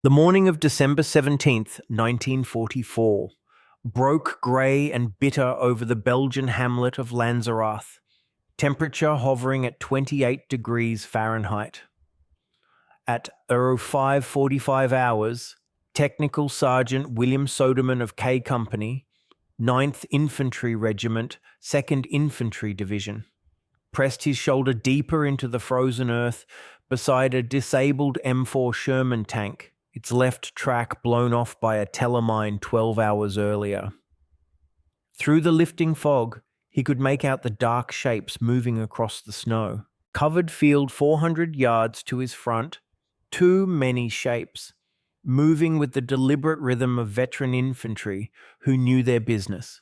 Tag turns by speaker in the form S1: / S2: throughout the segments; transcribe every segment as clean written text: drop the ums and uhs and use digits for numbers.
S1: The morning of December 17th, 1944, broke grey and bitter over the Belgian hamlet of Lanzerath, temperature hovering at 28 degrees Fahrenheit. At 5:45 hours, Technical Sergeant William Soderman of K Company, 9th Infantry Regiment, 2nd Infantry Division, pressed his shoulder deeper into the frozen earth beside a disabled M4 Sherman tank, its left track blown off by a telemine 12 hours earlier. Through the lifting fog, he could make out the dark shapes moving across the snow. Covered field 400 yards to his front, too many shapes, moving with the deliberate rhythm of veteran infantry who knew their business.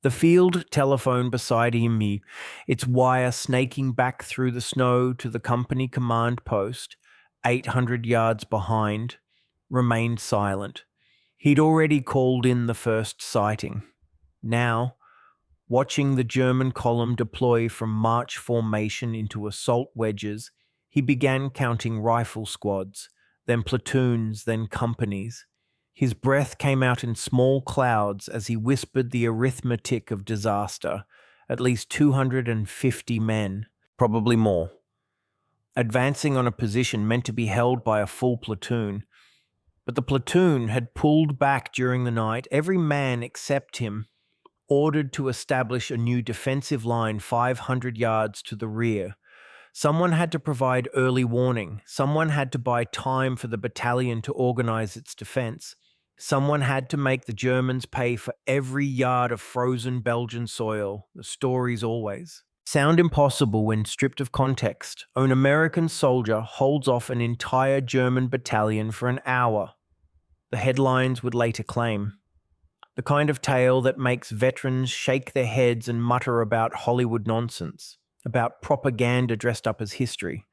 S1: The field telephone beside him, its wire snaking back through the snow to the company command post, 800 yards behind, remained silent. He'd already called in the first sighting. Now, watching the German column deploy from march formation into assault wedges, he began counting rifle squads, then platoons, then companies. His breath came out in small clouds as he whispered the arithmetic of disaster. At least 250 men, probably more, advancing on a position meant to be held by a full platoon. But the platoon had pulled back during the night, every man except him ordered to establish a new defensive line 500 yards to the rear. Someone had to provide early warning. Someone had to buy time for the battalion to organize its defense. Someone had to make the Germans pay for every yard of frozen Belgian soil. The stories always sound impossible when stripped of context. An American soldier holds off an entire German battalion for an hour. The headlines would later claim. The kind of tale that makes veterans shake their heads and mutter about Hollywood nonsense, about propaganda dressed up as history.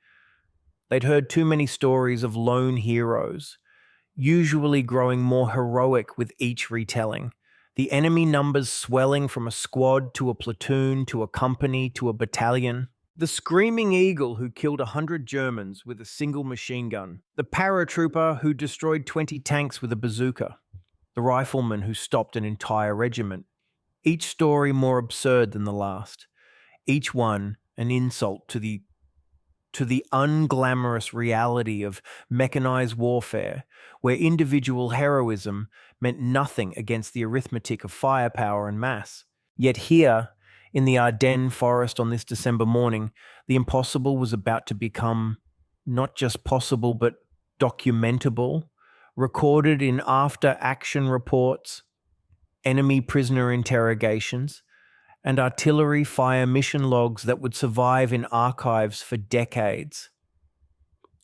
S1: They'd heard too many stories of lone heroes, usually growing more heroic with each retelling. The enemy numbers swelling from a squad to a platoon to a company to a battalion. The screaming eagle who killed 100 Germans with a single machine gun. The paratrooper who destroyed 20 tanks with a bazooka. The rifleman who stopped an entire regiment. Each story more absurd than the last. Each one an insult to the unglamorous reality of mechanized warfare, where individual heroism meant nothing against the arithmetic of firepower and mass. Yet here, in the Ardennes forest on this December morning, the impossible was about to become not just possible but documentable, recorded in after-action reports, enemy prisoner interrogations, and artillery fire mission logs that would survive in archives for decades.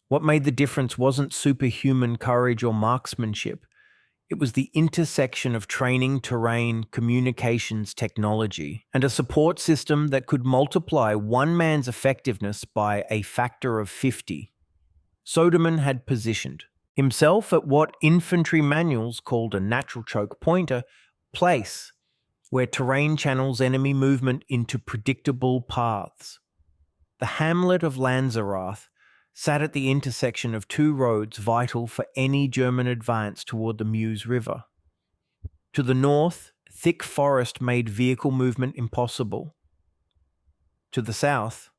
S1: What made the difference wasn't superhuman courage or marksmanship. It was the intersection of training, terrain, communications technology, and a support system that could multiply one man's effectiveness by a factor of 50. Soderman had positioned himself at what infantry manuals called a natural choke pointer place, where terrain channels enemy movement into predictable paths. The hamlet of Lanzerath sat at the intersection of two roads vital for any German advance toward the Meuse River. To the north, thick forest made vehicle movement impossible. To the south,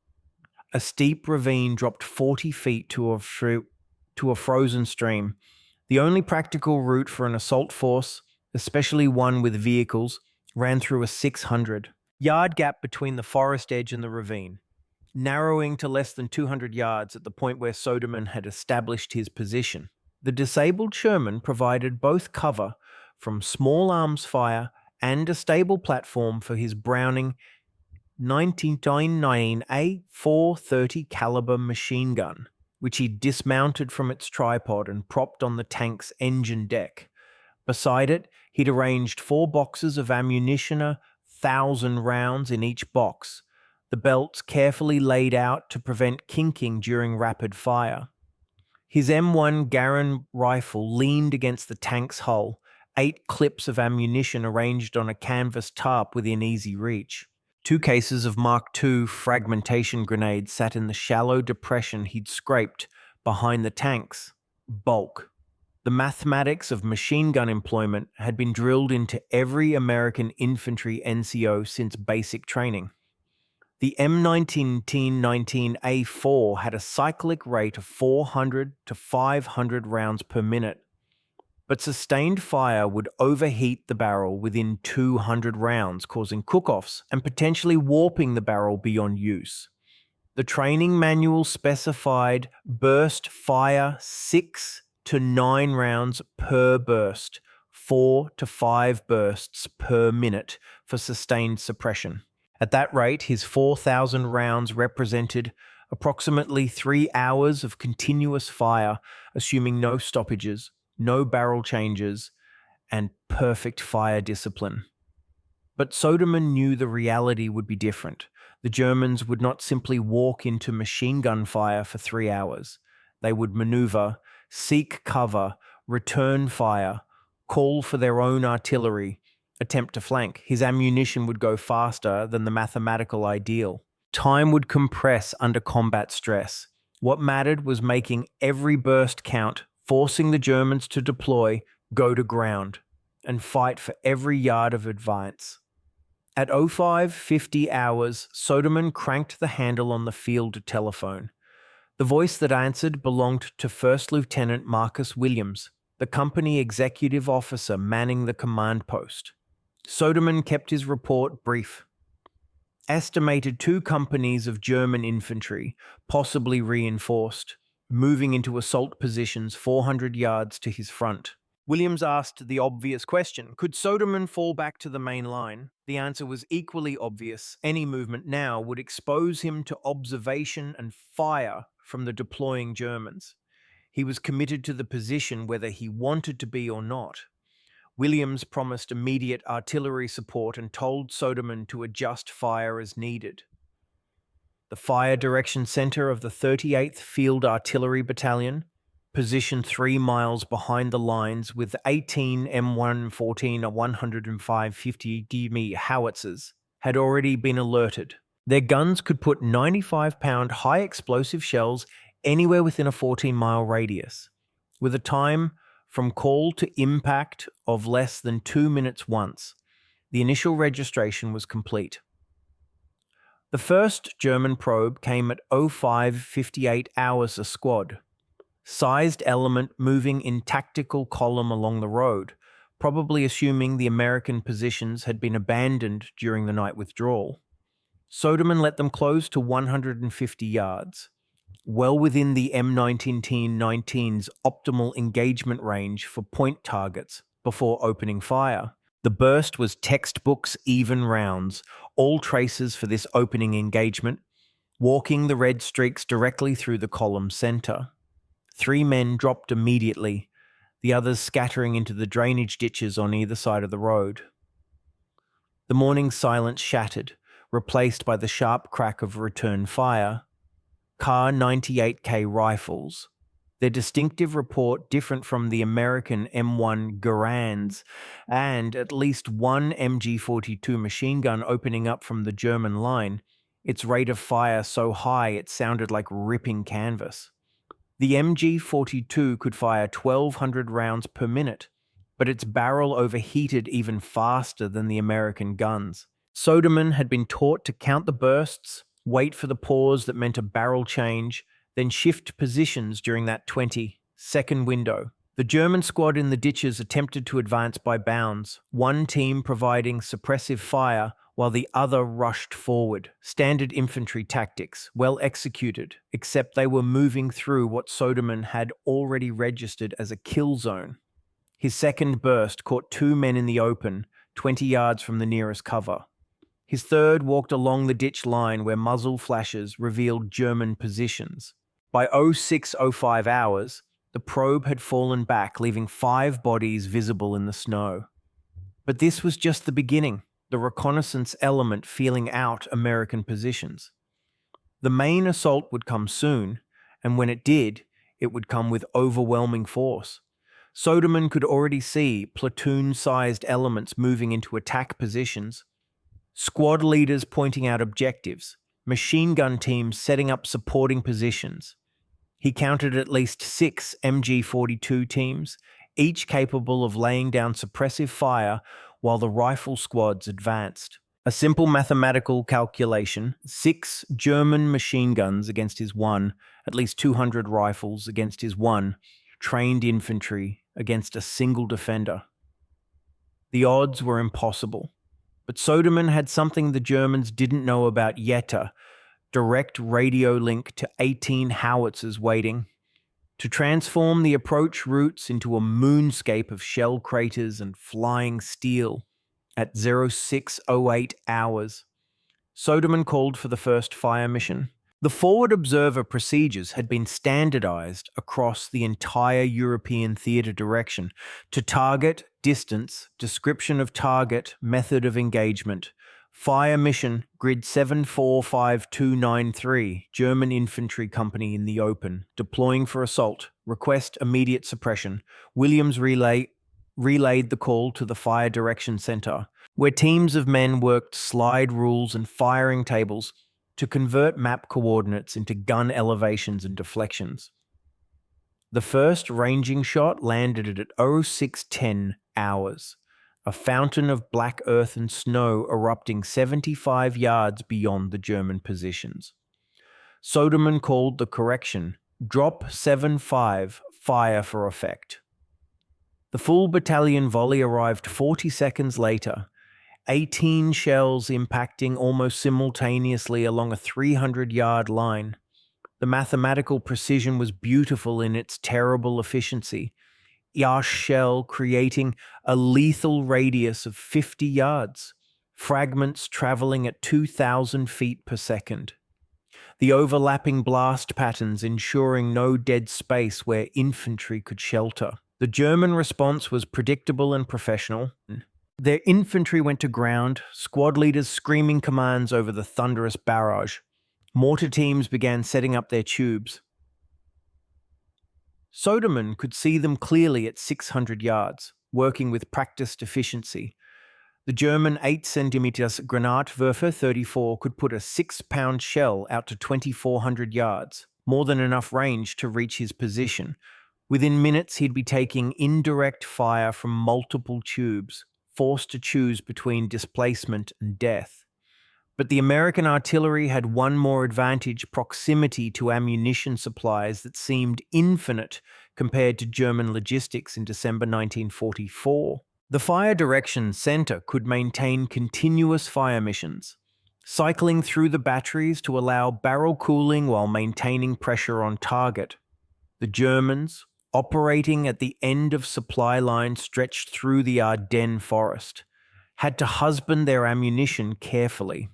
S1: a steep ravine dropped 40 feet to a frozen stream, the only practical route for an assault force, especially one with vehicles, ran through a 600-yard gap between the forest edge and the ravine, narrowing to less than 200 yards at the point where Soderman had established his position. The disabled Sherman provided both cover from small arms fire and a stable platform for his Browning 1999 A430 caliber machine gun, which he dismounted from its tripod and propped on the tank's engine deck. Beside it, he'd arranged 4 boxes of ammunition, 1,000 rounds in each box, the belts carefully laid out to prevent kinking during rapid fire. His M1 Garand rifle leaned against the tank's hull, 8 clips of ammunition arranged on a canvas tarp within easy reach. 2 cases of Mark II fragmentation grenades sat in the shallow depression he'd scraped behind the tank's bulk. The mathematics of machine gun employment had been drilled into every American infantry NCO since basic training. The M19-19A4 had a cyclic rate of 400 to 500 rounds per minute, but sustained fire would overheat the barrel within 200 rounds, causing cook-offs and potentially warping the barrel beyond use. The training manual specified burst fire 6 to 9 rounds per burst, 4 to 5 bursts per minute for sustained suppression. At that rate, his 4,000 rounds represented approximately 3 hours of continuous fire, assuming no stoppages, no barrel changes, and perfect fire discipline. But Soderman knew the reality would be different. The Germans would not simply walk into machine gun fire for 3 hours. They would maneuver, seek cover, return fire, call for their own artillery, attempt to flank. His ammunition would go faster than the mathematical ideal. Time would compress under combat stress. What mattered was making every burst count, forcing the Germans to deploy, go to ground, and fight for every yard of advance. At 05:50 hours, Soderman cranked the handle on the field telephone. The voice that answered belonged to First Lieutenant Marcus Williams, the company executive officer manning the command post. Soderman kept his report brief. Estimated 2 companies of German infantry, possibly reinforced, moving into assault positions 400 yards to his front. Williams asked the obvious question, could Soderman fall back to the main line? The answer was equally obvious. Any movement now would expose him to observation and fire from the deploying Germans. He was committed to the position whether he wanted to be or not. Williams promised immediate artillery support and told Soderman to adjust fire as needed. The Fire Direction Center of the 38th Field Artillery Battalion, positioned 3 miles behind the lines with 18 M114 105 50 mm howitzers, had already been alerted. Their guns could put 95-pound high-explosive shells anywhere within a 14-mile radius, with a time from call to impact of less than 2 minutes once. The initial registration was complete. The first German probe came at 05:58 hours a squad. Sized element moving in tactical column along the road, probably assuming the American positions had been abandoned during the night withdrawal. Soderman let them close to 150 yards, well within the M19-19's optimal engagement range for point targets before opening fire. The burst was textbook's even rounds, all traces for this opening engagement, walking the red streaks directly through the column center. 3 men dropped immediately, the others scattering into the drainage ditches on either side of the road. The morning silence shattered, replaced by the sharp crack of return fire. Kar 98K rifles, their distinctive report different from the American M1 Garands, and at least one MG42 machine gun opening up from the German line, its rate of fire so high it sounded like ripping canvas. The MG42 could fire 1,200 rounds per minute, but its barrel overheated even faster than the American guns. Soderman had been taught to count the bursts, wait for the pause that meant a barrel change, then shift positions during that 20-second window. The German squad in the ditches attempted to advance by bounds, one team providing suppressive fire while the other rushed forward. Standard infantry tactics, well executed, except they were moving through what Soderman had already registered as a kill zone. His second burst caught 2 men in the open, 20 yards from the nearest cover. His third walked along the ditch line where muzzle flashes revealed German positions. By 06:05 hours, the probe had fallen back, leaving 5 bodies visible in the snow. But this was just the beginning, the reconnaissance element feeling out American positions. The main assault would come soon, and when it did, it would come with overwhelming force. Soderman could already see platoon-sized elements moving into attack positions, squad leaders pointing out objectives, machine gun teams setting up supporting positions. He counted at least 6 MG-42 teams, each capable of laying down suppressive fire while the rifle squads advanced. A simple mathematical calculation: 6 German machine guns against his 1, at least 200 rifles against his 1, trained infantry against a single defender. The odds were impossible. But Soderman had something the Germans didn't know about yet: direct radio link to 18 howitzers waiting to transform the approach routes into a moonscape of shell craters and flying steel. At 0608 hours, Soderman called for the first fire mission. The forward observer procedures had been standardized across the entire European theater direction to target, distance, description of target, method of engagement. Fire mission, grid 745293, German Infantry Company in the open, deploying for assault, request immediate suppression. Williams relayed the call to the Fire Direction Center, where teams of men worked slide rules and firing tables to convert map coordinates into gun elevations and deflections. The first ranging shot landed at 0610 hours, a fountain of black earth and snow erupting 75 yards beyond the German positions. Soderman called the correction, drop 7-5, fire for effect. The full battalion volley arrived 40 seconds later, 18 shells impacting almost simultaneously along a 300-yard line. The mathematical precision was beautiful in its terrible efficiency. Each shell creating a lethal radius of 50 yards, fragments traveling at 2,000 feet per second. The overlapping blast patterns ensuring no dead space where infantry could shelter. The German response was predictable and professional. Their infantry went to ground, squad leaders screaming commands over the thunderous barrage. Mortar teams began setting up their tubes. Soderman could see them clearly at 600 yards, working with practiced efficiency. The German 8cm Granatwerfer 34 could put a 6-pound shell out to 2,400 yards, more than enough range to reach his position. Within minutes, he'd be taking indirect fire from multiple tubes, forced to choose between displacement and death. But the American artillery had one more advantage: proximity to ammunition supplies that seemed infinite compared to German logistics in December 1944. The Fire Direction Center could maintain continuous fire missions, cycling through the batteries to allow barrel cooling while maintaining pressure on target. The Germans, operating at the end of supply lines stretched through the Ardennes forest, had to husband their ammunition carefully.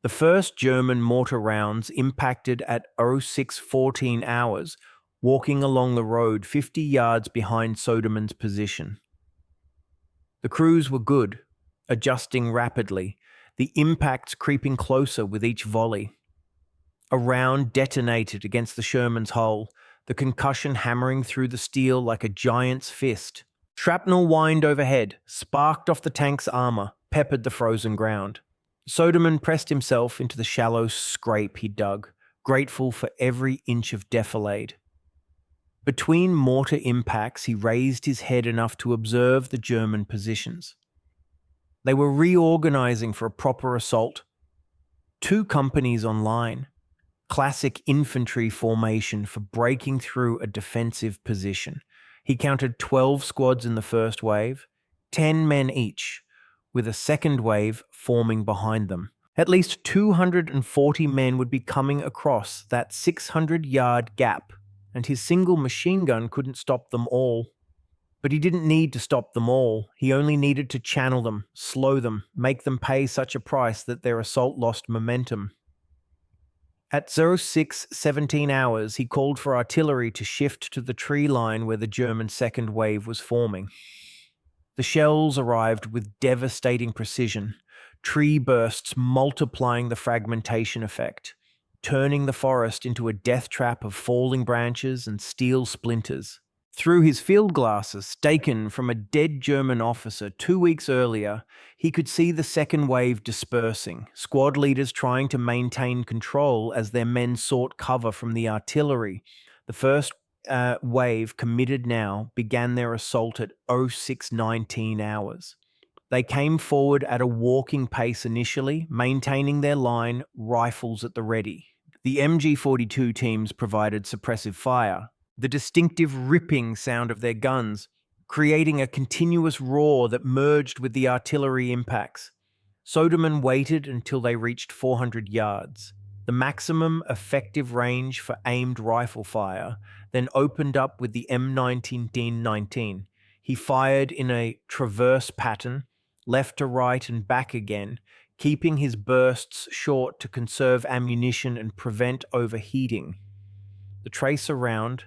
S1: The first German mortar rounds impacted at 0614 hours, walking along the road 50 yards behind Soderman's position. The crews were good, adjusting rapidly, the impacts creeping closer with each volley. A round detonated against the Sherman's hull, the concussion hammering through the steel like a giant's fist. Shrapnel whined overhead, sparked off the tank's armor, peppered the frozen ground. Soderman pressed himself into the shallow scrape he dug, grateful for every inch of defilade. Between mortar impacts, he raised his head enough to observe the German positions. They were reorganizing for a proper assault. 2 companies on line. Classic infantry formation for breaking through a defensive position. He counted 12 squads in the first wave, 10 men each, with a second wave forming behind them. At least 240 men would be coming across that 600-yard gap, and his single machine gun couldn't stop them all. But he didn't need to stop them all. He only needed to channel them, slow them, make them pay such a price that their assault lost momentum. At 0617 hours, he called for artillery to shift to the tree line where the German second wave was forming. The shells arrived with devastating precision, tree bursts multiplying the fragmentation effect, turning the forest into a death trap of falling branches and steel splinters. Through his field glasses, taken from a dead German officer 2 weeks earlier, he could see the second wave dispersing, squad leaders trying to maintain control as their men sought cover from the artillery. The first wave, committed now, began their assault at 06:19 hours. They came forward at a walking pace initially, maintaining their line, rifles at the ready. The MG-42 teams provided suppressive fire, the distinctive ripping sound of their guns, creating a continuous roar that merged with the artillery impacts. Soderman waited until they reached 400 yards, the maximum effective range for aimed rifle fire, then opened up with the M1919. He fired in a traverse pattern, left to right and back again, keeping his bursts short to conserve ammunition and prevent overheating. The tracer round,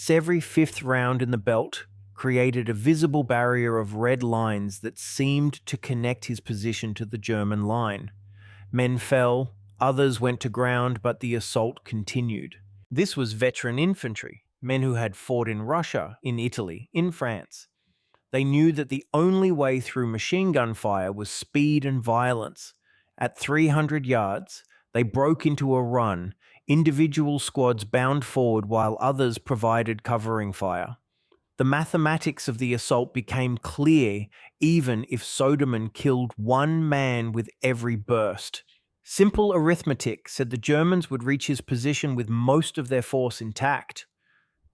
S1: every fifth round in the belt, created a visible barrier of red lines that seemed to connect his position to the German line. Men fell, others went to ground, but the assault continued. This was veteran infantry, men who had fought in Russia, in Italy, in France. They knew that the only way through machine gun fire was speed and violence. At 300 yards, they broke into a run, individual squads bound forward while others provided covering fire. The mathematics of the assault became clear even if Soderman killed one man with every burst. Simple arithmetic said the Germans would reach his position with most of their force intact.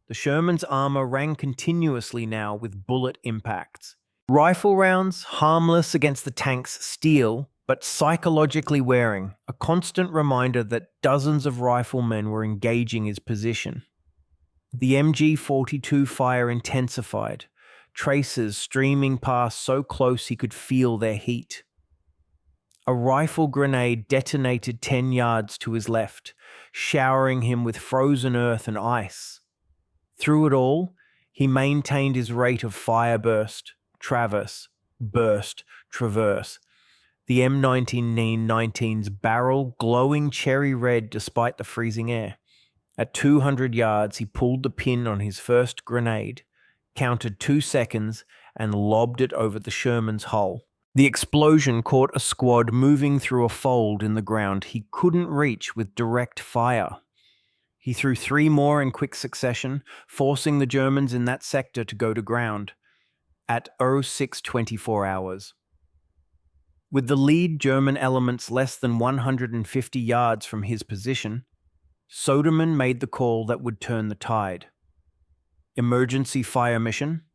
S1: The Sherman's armor rang continuously now with bullet impacts. Rifle rounds, harmless against the tank's steel, but psychologically wearing, a constant reminder that dozens of riflemen were engaging his position. The MG-42 fire intensified, tracers streaming past so close he could feel their heat. A rifle grenade detonated 10 yards to his left, showering him with frozen earth and ice. Through it all, he maintained his rate of fire burst, traverse, burst, traverse. The M1919's barrel glowing cherry red despite the freezing air. At 200 yards, he pulled the pin on his first grenade, counted 2 seconds, and lobbed it over the Sherman's hull. The explosion caught a squad moving through a fold in the ground he couldn't reach with direct fire. He threw 3 more in quick succession, forcing the Germans in that sector to go to ground at 06:24 hours. With the lead German elements less than 150 yards from his position, Soderman made the call that would turn the tide. Emergency fire mission.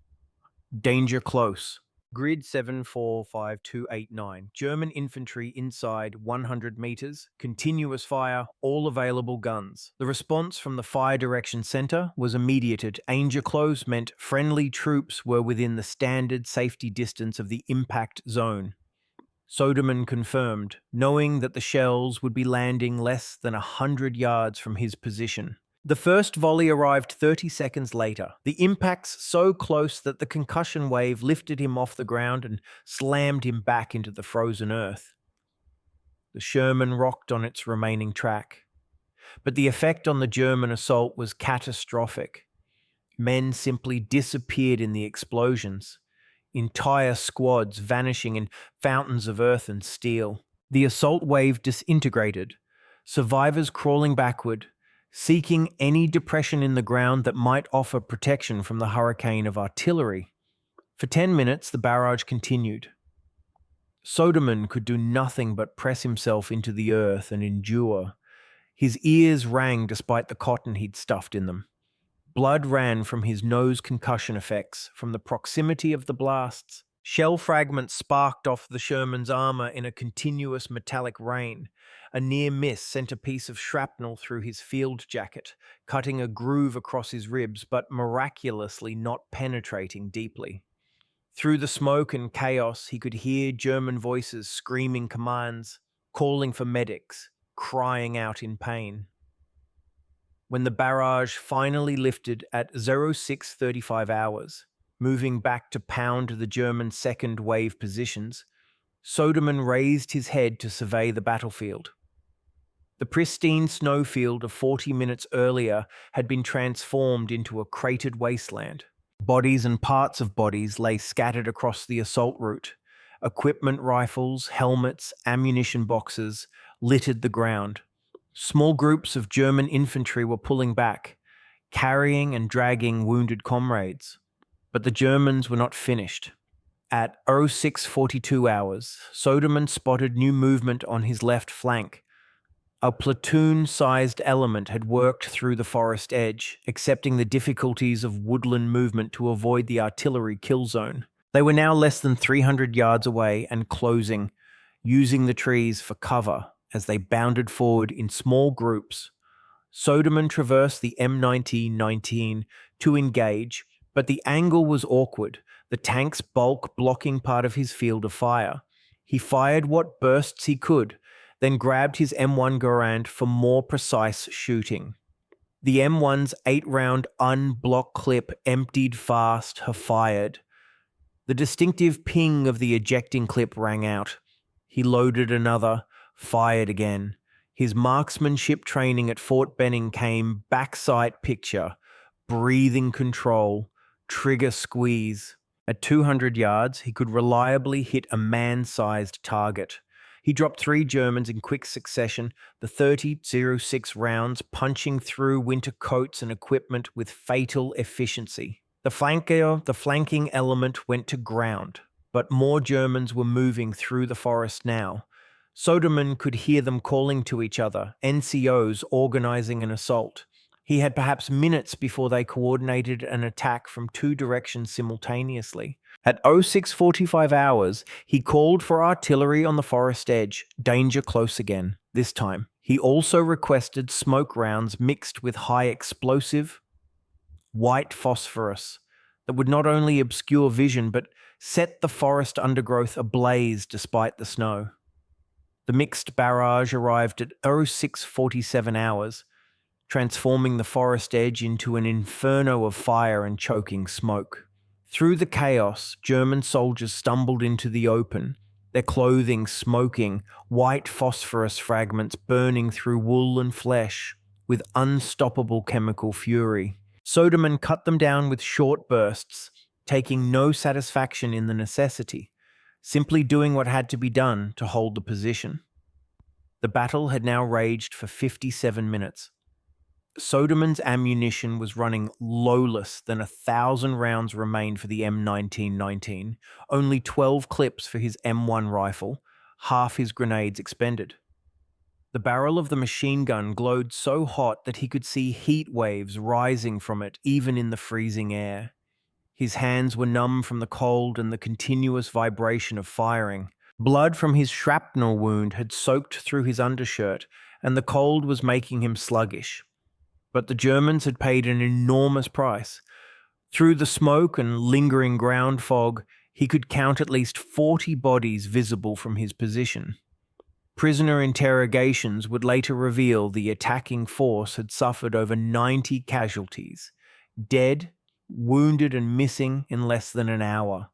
S1: Danger close. Grid 745289. German infantry inside 100 meters. Continuous fire, all available guns. The response from the fire direction center was immediate. Danger close meant friendly troops were within the standard safety distance of the impact zone. Soderman confirmed, knowing that the shells would be landing less than 100 yards from his position. The first volley arrived 30 seconds later, the impacts so close that the concussion wave lifted him off the ground and slammed him back into the frozen earth. The Sherman rocked on its remaining track, but the effect on the German assault was catastrophic. Men simply disappeared in the explosions, entire squads vanishing in fountains of earth and steel. The assault wave disintegrated, survivors crawling backward, seeking any depression in the ground that might offer protection from the hurricane of artillery. For 10 minutes, the barrage continued. Soderman could do nothing but press himself into the earth and endure. His ears rang despite the cotton he'd stuffed in them. Blood ran from his nose concussion effects, from the proximity of the blasts. Shell fragments sparked off the Sherman's armor in a continuous metallic rain. A near miss sent a piece of shrapnel through his field jacket, cutting a groove across his ribs, but miraculously not penetrating deeply. Through the smoke and chaos, he could hear German voices screaming commands, calling for medics, crying out in pain. When the barrage finally lifted at 06:35 hours, moving back to pound the German second wave positions, Soderman raised his head to survey the battlefield. The pristine snowfield of 40 minutes earlier had been transformed into a cratered wasteland. Bodies and parts of bodies lay scattered across the assault route. Equipment rifles, helmets, ammunition boxes littered the ground. Small groups of German infantry were pulling back, carrying and dragging wounded comrades. But the Germans were not finished. At 06:42 hours, Soderman spotted new movement on his left flank. A platoon-sized element had worked through the forest edge, accepting the difficulties of woodland movement to avoid the artillery kill zone. They were now less than 300 yards away and closing, using the trees for cover as they bounded forward in small groups. Soderman traversed the M19 to engage, but the angle was awkward, the tank's bulk blocking part of his field of fire. He fired what bursts he could, then grabbed his M1 Garand for more precise shooting. The M1's 8-round unblocked clip emptied fast, fired. The distinctive ping of the ejecting clip rang out. He loaded another, fired again. His marksmanship training at Fort Benning came backsight picture, breathing control, trigger squeeze. At 200 yards, he could reliably hit a man-sized target. He dropped 3 Germans in quick succession, the 30-06 rounds punching through winter coats and equipment with fatal efficiency. The flanking element went to ground, but more Germans were moving through the forest now. Soderman could hear them calling to each other, NCOs organizing an assault. He had perhaps minutes before they coordinated an attack from 2 directions simultaneously. At 06:45 hours, he called for artillery on the forest edge, danger close again, this time. He also requested smoke rounds mixed with high explosive, white phosphorus that would not only obscure vision but set the forest undergrowth ablaze despite the snow. The mixed barrage arrived at 06:47 hours, transforming the forest edge into an inferno of fire and choking smoke. Through the chaos, German soldiers stumbled into the open, their clothing smoking, white phosphorus fragments burning through wool and flesh with unstoppable chemical fury. Soderman cut them down with short bursts, taking no satisfaction in the necessity, simply doing what had to be done to hold the position. The battle had now raged for 57 minutes. Soderman's ammunition was running low less than 1,000 rounds remained for the M19, only 12 clips for his M1 rifle, half his grenades expended. The barrel of the machine gun glowed so hot that he could see heat waves rising from it even in the freezing air. His hands were numb from the cold and the continuous vibration of firing. Blood from his shrapnel wound had soaked through his undershirt, and the cold was making him sluggish. But the Germans had paid an enormous price. Through the smoke and lingering ground fog, he could count at least 40 bodies visible from his position. Prisoner interrogations would later reveal the attacking force had suffered over 90 casualties, dead, wounded and missing in less than an hour.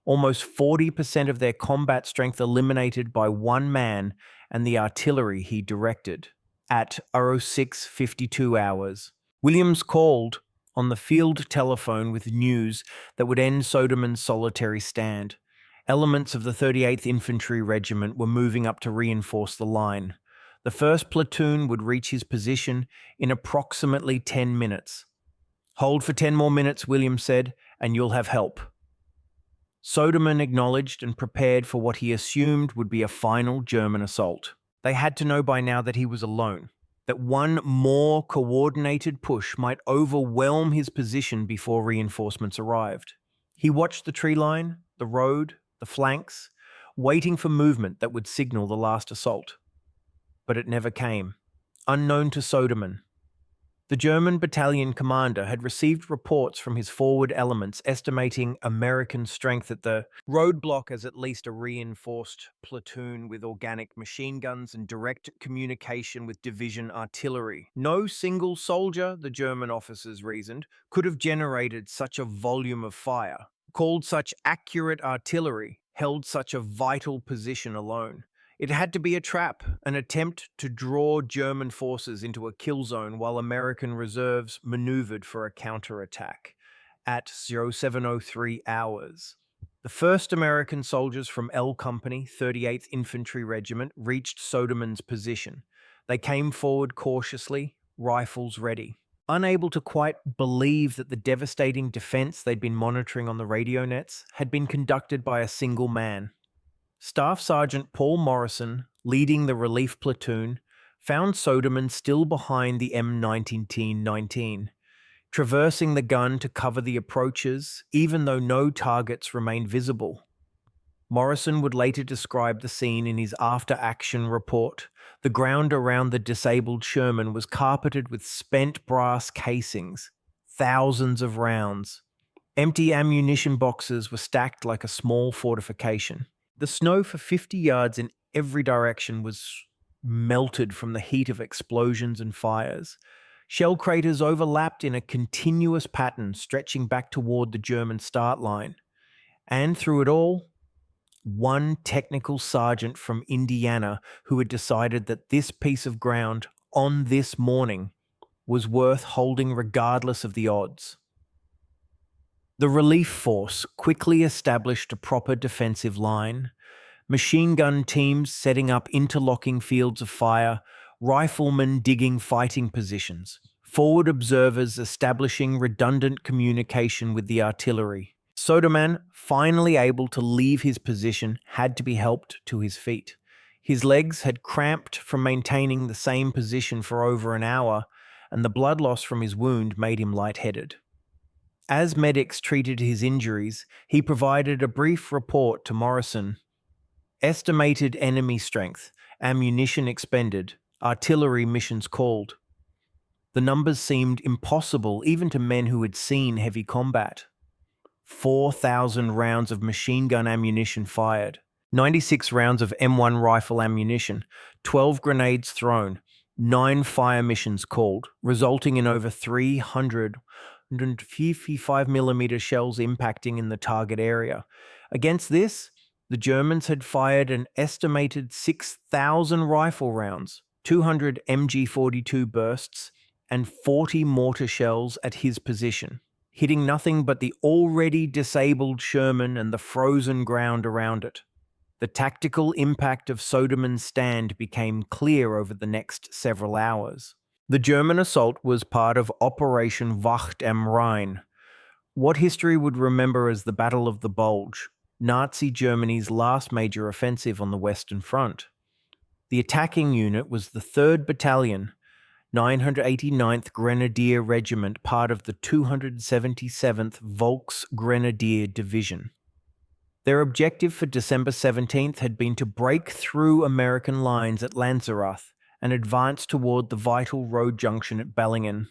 S1: Almost 40% of their combat strength eliminated by one man and the artillery he directed. At 06:52 hours, Williams called on the field telephone with news that would end Soderman's solitary stand. Elements of the 38th Infantry Regiment were moving up to reinforce the line. The first platoon would reach his position in approximately 10 minutes. "Hold for 10 more minutes," Williams said, "and you'll have help." Soderman acknowledged and prepared for what he assumed would be a final German assault. They had to know by now that he was alone, that one more coordinated push might overwhelm his position before reinforcements arrived. He watched the tree line, the road, the flanks, waiting for movement that would signal the last assault. But it never came. Unknown to Soderman, the German battalion commander had received reports from his forward elements estimating American strength at the roadblock as at least a reinforced platoon with organic machine guns and direct communication with division artillery. No single soldier, the German officers reasoned, could have generated such a volume of fire, called such accurate artillery, held such a vital position alone. It had to be a trap, an attempt to draw German forces into a kill zone while American reserves maneuvered for a counterattack. at 0703 hours. The first American soldiers from L Company, 38th Infantry Regiment, reached Soderman's position. They came forward cautiously, rifles ready. Unable to quite believe that the devastating defense they'd been monitoring on the radio nets had been conducted by a single man. Staff Sergeant Paul Morrison, leading the relief platoon, found Soderman still behind the M1919, traversing the gun to cover the approaches, even though no targets remained visible. Morrison would later describe the scene in his after-action report. The ground around the disabled Sherman was carpeted with spent brass casings, thousands of rounds. Empty ammunition boxes were stacked like a small fortification. The snow for 50 yards in every direction was melted from the heat of explosions and fires. Shell craters overlapped in a continuous pattern stretching back toward the German start line. And through it all, one technical sergeant from Indiana who had decided that this piece of ground on this morning was worth holding regardless of the odds. The relief force quickly established a proper defensive line, machine gun teams setting up interlocking fields of fire, riflemen digging fighting positions, forward observers establishing redundant communication with the artillery. Soderman, finally able to leave his position, had to be helped to his feet. His legs had cramped from maintaining the same position for over an hour, and the blood loss from his wound made him lightheaded. As medics treated his injuries, he provided a brief report to Morrison. Estimated enemy strength, ammunition expended, artillery missions called. The numbers seemed impossible even to men who had seen heavy combat. 4,000 rounds of machine gun ammunition fired, 96 rounds of M1 rifle ammunition, 12 grenades thrown, 9 fire missions called, resulting in over 355mm shells impacting in the target area. Against this, the Germans had fired an estimated 6,000 rifle rounds, 200 MG42 bursts, and 40 mortar shells at his position, hitting nothing but the already disabled Sherman and the frozen ground around it. The tactical impact of Soderman's stand became clear over the next several hours. The German assault was part of Operation Wacht am Rhein, what history would remember as the Battle of the Bulge, Nazi Germany's last major offensive on the Western Front. The attacking unit was the 3rd Battalion, 989th Grenadier Regiment, part of the 277th Volksgrenadier Division. Their objective for December 17th had been to break through American lines at Lanzerath and advance toward the vital road junction at Bellingen,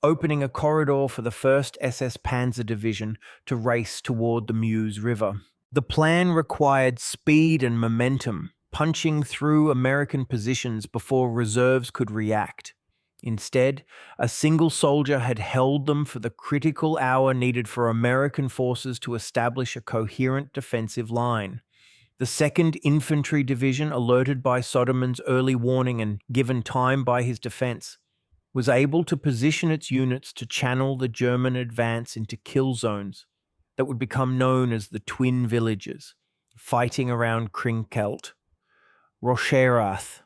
S1: opening a corridor for the 1st SS Panzer Division to race toward the Meuse River. The plan required speed and momentum, punching through American positions before reserves could react. Instead, a single soldier had held them for the critical hour needed for American forces to establish a coherent defensive line. The 2nd Infantry Division, alerted by Soderman's early warning and given time by his defense, was able to position its units to channel the German advance into kill zones that would become known as the Twin Villages, fighting around Krinkelt, Rocherath.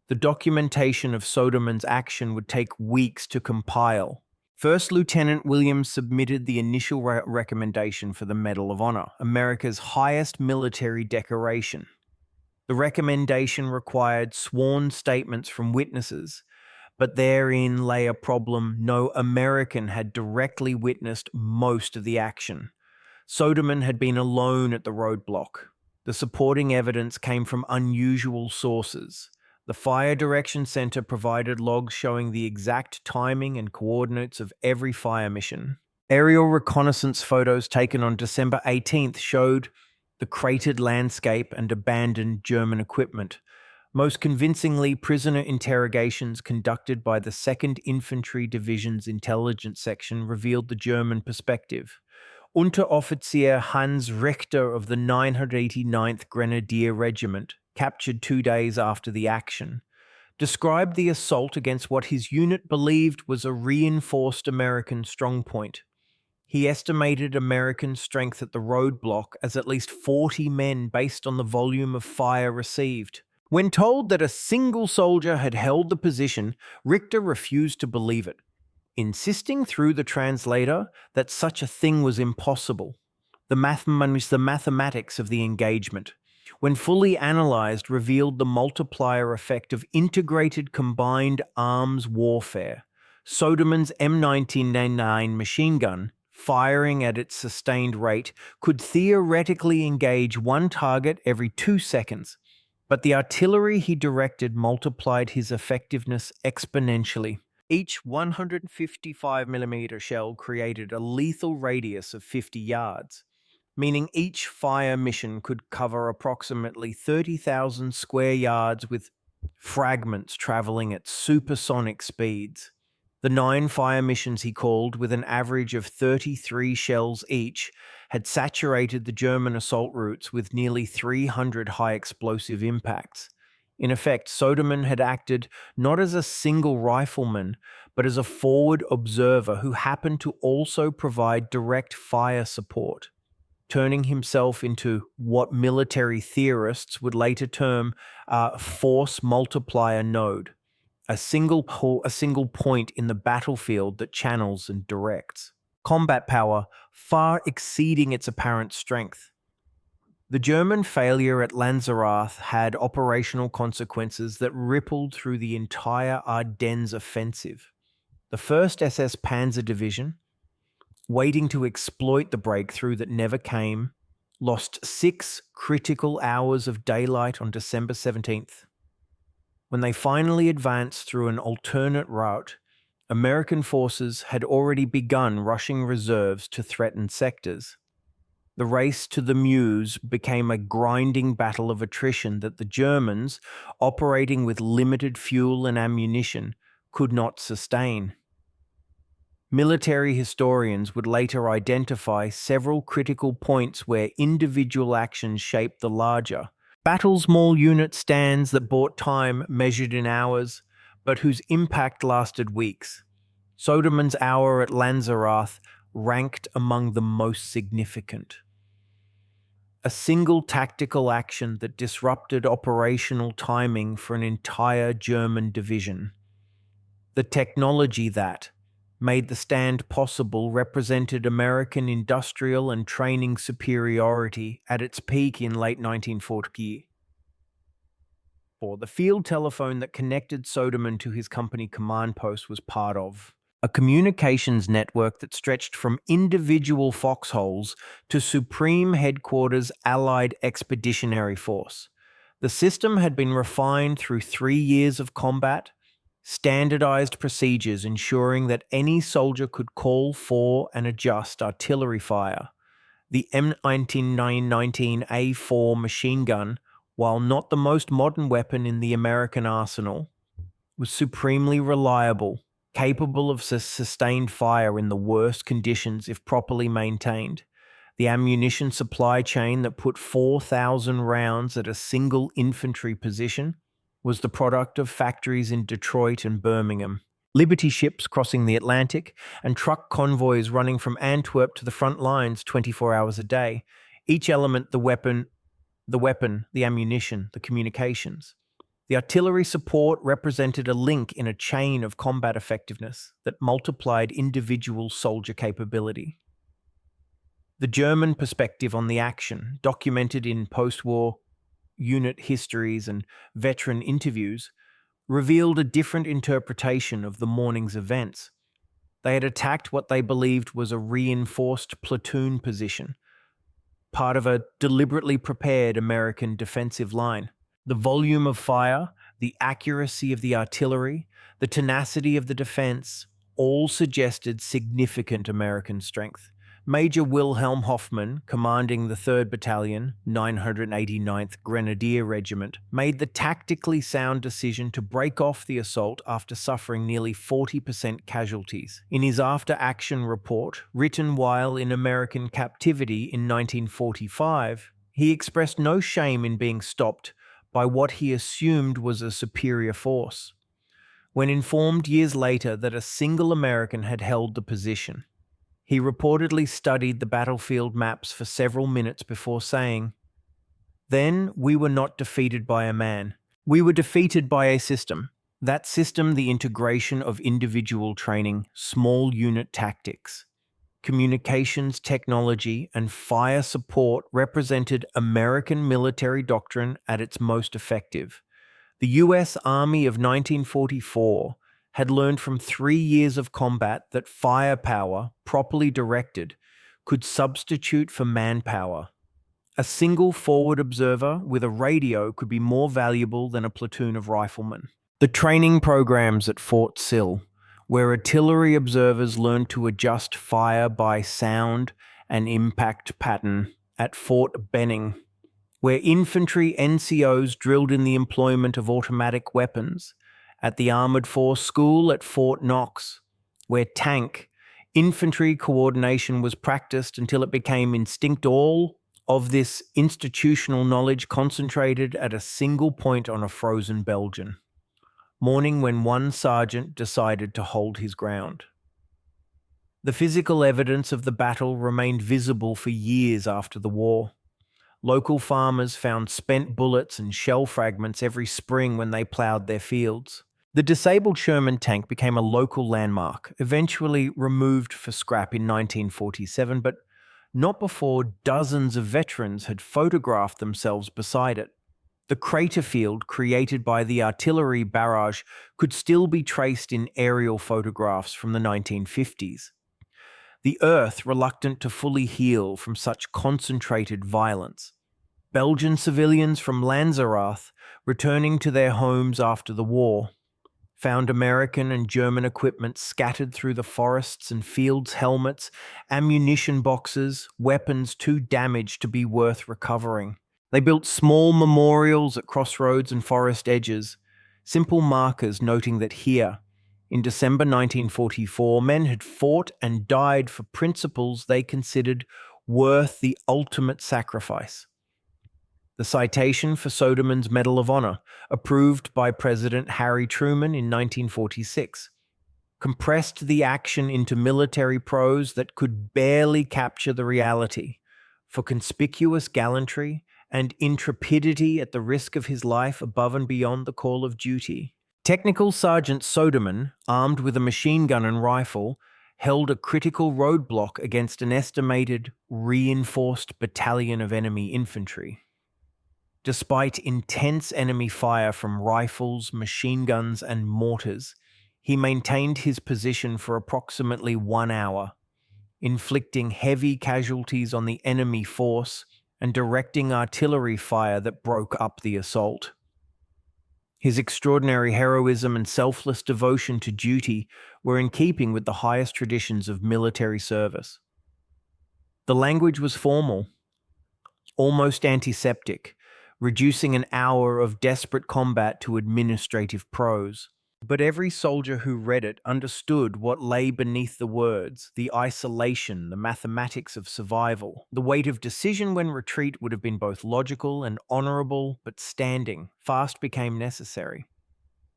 S1: The documentation of Soderman's action would take weeks to compile. First Lieutenant Williams submitted the initial recommendation for the Medal of Honor, America's highest military decoration. The recommendation required sworn statements from witnesses, but therein lay a problem. No American had directly witnessed most of the action. Soderman had been alone at the roadblock. The supporting evidence came from unusual sources. The Fire Direction Center provided logs showing the exact timing and coordinates of every fire mission. Aerial reconnaissance photos taken on December 18th showed the cratered landscape and abandoned German equipment. Most convincingly, prisoner interrogations conducted by the 2nd Infantry Division's intelligence section revealed the German perspective. Unteroffizier Hans Richter of the 989th Grenadier Regiment, captured 2 days after the action, described the assault against what his unit believed was a reinforced American strongpoint. He estimated American strength at the roadblock as at least 40 men based on the volume of fire received. When told that a single soldier had held the position, Richter refused to believe it, insisting through the translator that such a thing was impossible. The mathematics of the engagement, when fully analyzed, revealed the multiplier effect of integrated combined arms warfare. Soderman's M1999 machine gun, firing at its sustained rate, could theoretically engage one target every 2 seconds, but the artillery he directed multiplied his effectiveness exponentially. Each 155mm shell created a lethal radius of 50 yards, meaning each fire mission could cover approximately 30,000 square yards with fragments traveling at supersonic speeds. The 9 fire missions he called, with an average of 33 shells each, had saturated the German assault routes with nearly 300 high-explosive impacts. In effect, Soderman had acted not as a single rifleman, but as a forward observer who happened to also provide direct fire support, turning himself into what military theorists would later term a force-multiplier node, a single point in the battlefield that channels and directs. Combat power far exceeding its apparent strength. The German failure at Lanzerath had operational consequences that rippled through the entire Ardennes offensive. The 1st SS Panzer Division, waiting to exploit the breakthrough that never came, lost 6 critical hours of daylight on December 17th. When they finally advanced through an alternate route, American forces had already begun rushing reserves to threatened sectors. The race to the Meuse became a grinding battle of attrition that the Germans, operating with limited fuel and ammunition, could not sustain. Military historians would later identify several critical points where individual actions shaped the larger. Battle-small unit stands that bought time measured in hours, but whose impact lasted weeks. Soderman's hour at Lanzerath ranked among the most significant. A single tactical action that disrupted operational timing for an entire German division. The technology that made the stand possible represented American industrial and training superiority at its peak in late 1940. The field telephone that connected Soderman to his company command post was part of a communications network that stretched from individual foxholes to Supreme Headquarters Allied Expeditionary Force. The system had been refined through 3 years of combat, standardized procedures ensuring that any soldier could call for and adjust artillery fire. The M1919A4 machine gun, while not the most modern weapon in the American arsenal, was supremely reliable, capable of sustained fire in the worst conditions if properly maintained. The ammunition supply chain that put 4,000 rounds at a single infantry position was the product of factories in Detroit and Birmingham. Liberty ships crossing the Atlantic and truck convoys running from Antwerp to the front lines 24 hours a day. Each element, the weapon, the ammunition, the communications. The artillery support represented a link in a chain of combat effectiveness that multiplied individual soldier capability. The German perspective on the action, documented in post-war unit histories and veteran interviews, revealed a different interpretation of the morning's events. They had attacked what they believed was a reinforced platoon position, part of a deliberately prepared American defensive line. The volume of fire, the accuracy of the artillery, the tenacity of the defense, all suggested significant American strength. Major Wilhelm Hoffman, commanding the 3rd Battalion, 989th Grenadier Regiment, made the tactically sound decision to break off the assault after suffering nearly 40% casualties. In his after-action report, written while in American captivity in 1945, he expressed no shame in being stopped by what he assumed was a superior force, when informed years later that a single American had held the position. He reportedly studied the battlefield maps for several minutes before saying, "Then we were not defeated by a man. We were defeated by a system. That system, the integration of individual training, small unit tactics, communications technology, and fire support represented American military doctrine at its most effective. The U.S. Army of 1944 had learned from 3 years of combat that firepower, properly directed, could substitute for manpower. A single forward observer with a radio could be more valuable than a platoon of riflemen." The training programs at Fort Sill, where artillery observers learned to adjust fire by sound and impact pattern; at Fort Benning, where infantry NCOs drilled in the employment of automatic weapons; at the Armored Force School at Fort Knox, where tank infantry coordination was practiced until it became instinct. All of this institutional knowledge concentrated at a single point on a frozen Belgian morning when one sergeant decided to hold his ground. The physical evidence of the battle remained visible for years after the war. Local farmers found spent bullets and shell fragments every spring when they plowed their fields. The disabled Sherman tank became a local landmark, eventually removed for scrap in 1947, but not before dozens of veterans had photographed themselves beside it. The crater field created by the artillery barrage could still be traced in aerial photographs from the 1950s. The earth reluctant to fully heal from such concentrated violence. Belgian civilians from Lanzerath, returning to their homes after the war, found American and German equipment scattered through the forests and fields: helmets, ammunition boxes, weapons too damaged to be worth recovering. They built small memorials at crossroads and forest edges, simple markers noting that here, in December 1944, men had fought and died for principles they considered worth the ultimate sacrifice. The citation for Soderman's Medal of Honor, approved by President Harry Truman in 1946, compressed the action into military prose that could barely capture the reality. For conspicuous gallantry and intrepidity at the risk of his life above and beyond the call of duty, Technical Sergeant Soderman, armed with a machine gun and rifle, held a critical roadblock against an estimated reinforced battalion of enemy infantry. Despite intense enemy fire from rifles, machine guns, and mortars, he maintained his position for approximately 1 hour, inflicting heavy casualties on the enemy force and directing artillery fire that broke up the assault. His extraordinary heroism and selfless devotion to duty were in keeping with the highest traditions of military service. The language was formal, almost antiseptic, reducing an hour of desperate combat to administrative prose. But every soldier who read it understood what lay beneath the words: the isolation, the mathematics of survival. The weight of decision when retreat would have been both logical and honorable, but standing fast became necessary.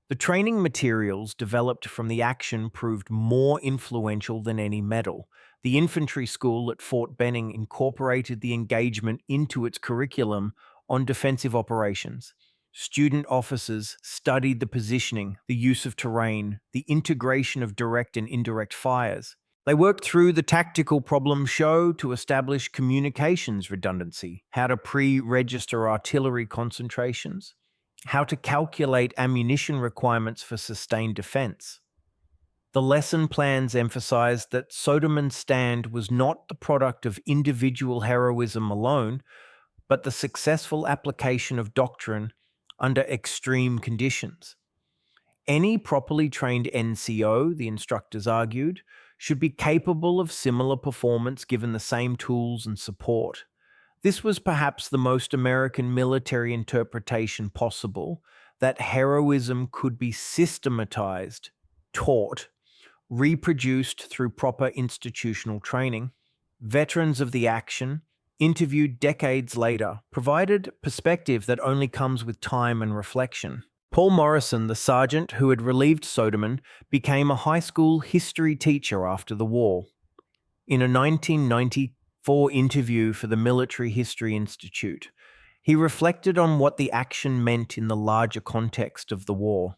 S1: The training materials developed from the action proved more influential than any medal. The infantry school at Fort Benning incorporated the engagement into its curriculum on defensive operations. Student officers studied the positioning, the use of terrain, the integration of direct and indirect fires. They worked through the tactical problem show to establish communications redundancy, how to pre-register artillery concentrations, how to calculate ammunition requirements for sustained defense. The lesson plans emphasized that Soderman's stand was not the product of individual heroism alone, but the successful application of doctrine under extreme conditions. Any properly trained NCO, the instructors argued, should be capable of similar performance given the same tools and support. This was perhaps the most American military interpretation possible, that heroism could be systematized, taught, reproduced through proper institutional training. Veterans of the action, interviewed decades later, provided perspective that only comes with time and reflection. Paul Morrison, the sergeant who had relieved Soderman, became a high school history teacher after the war. In a 1994 interview for the Military History Institute, he reflected on what the action meant in the larger context of the war.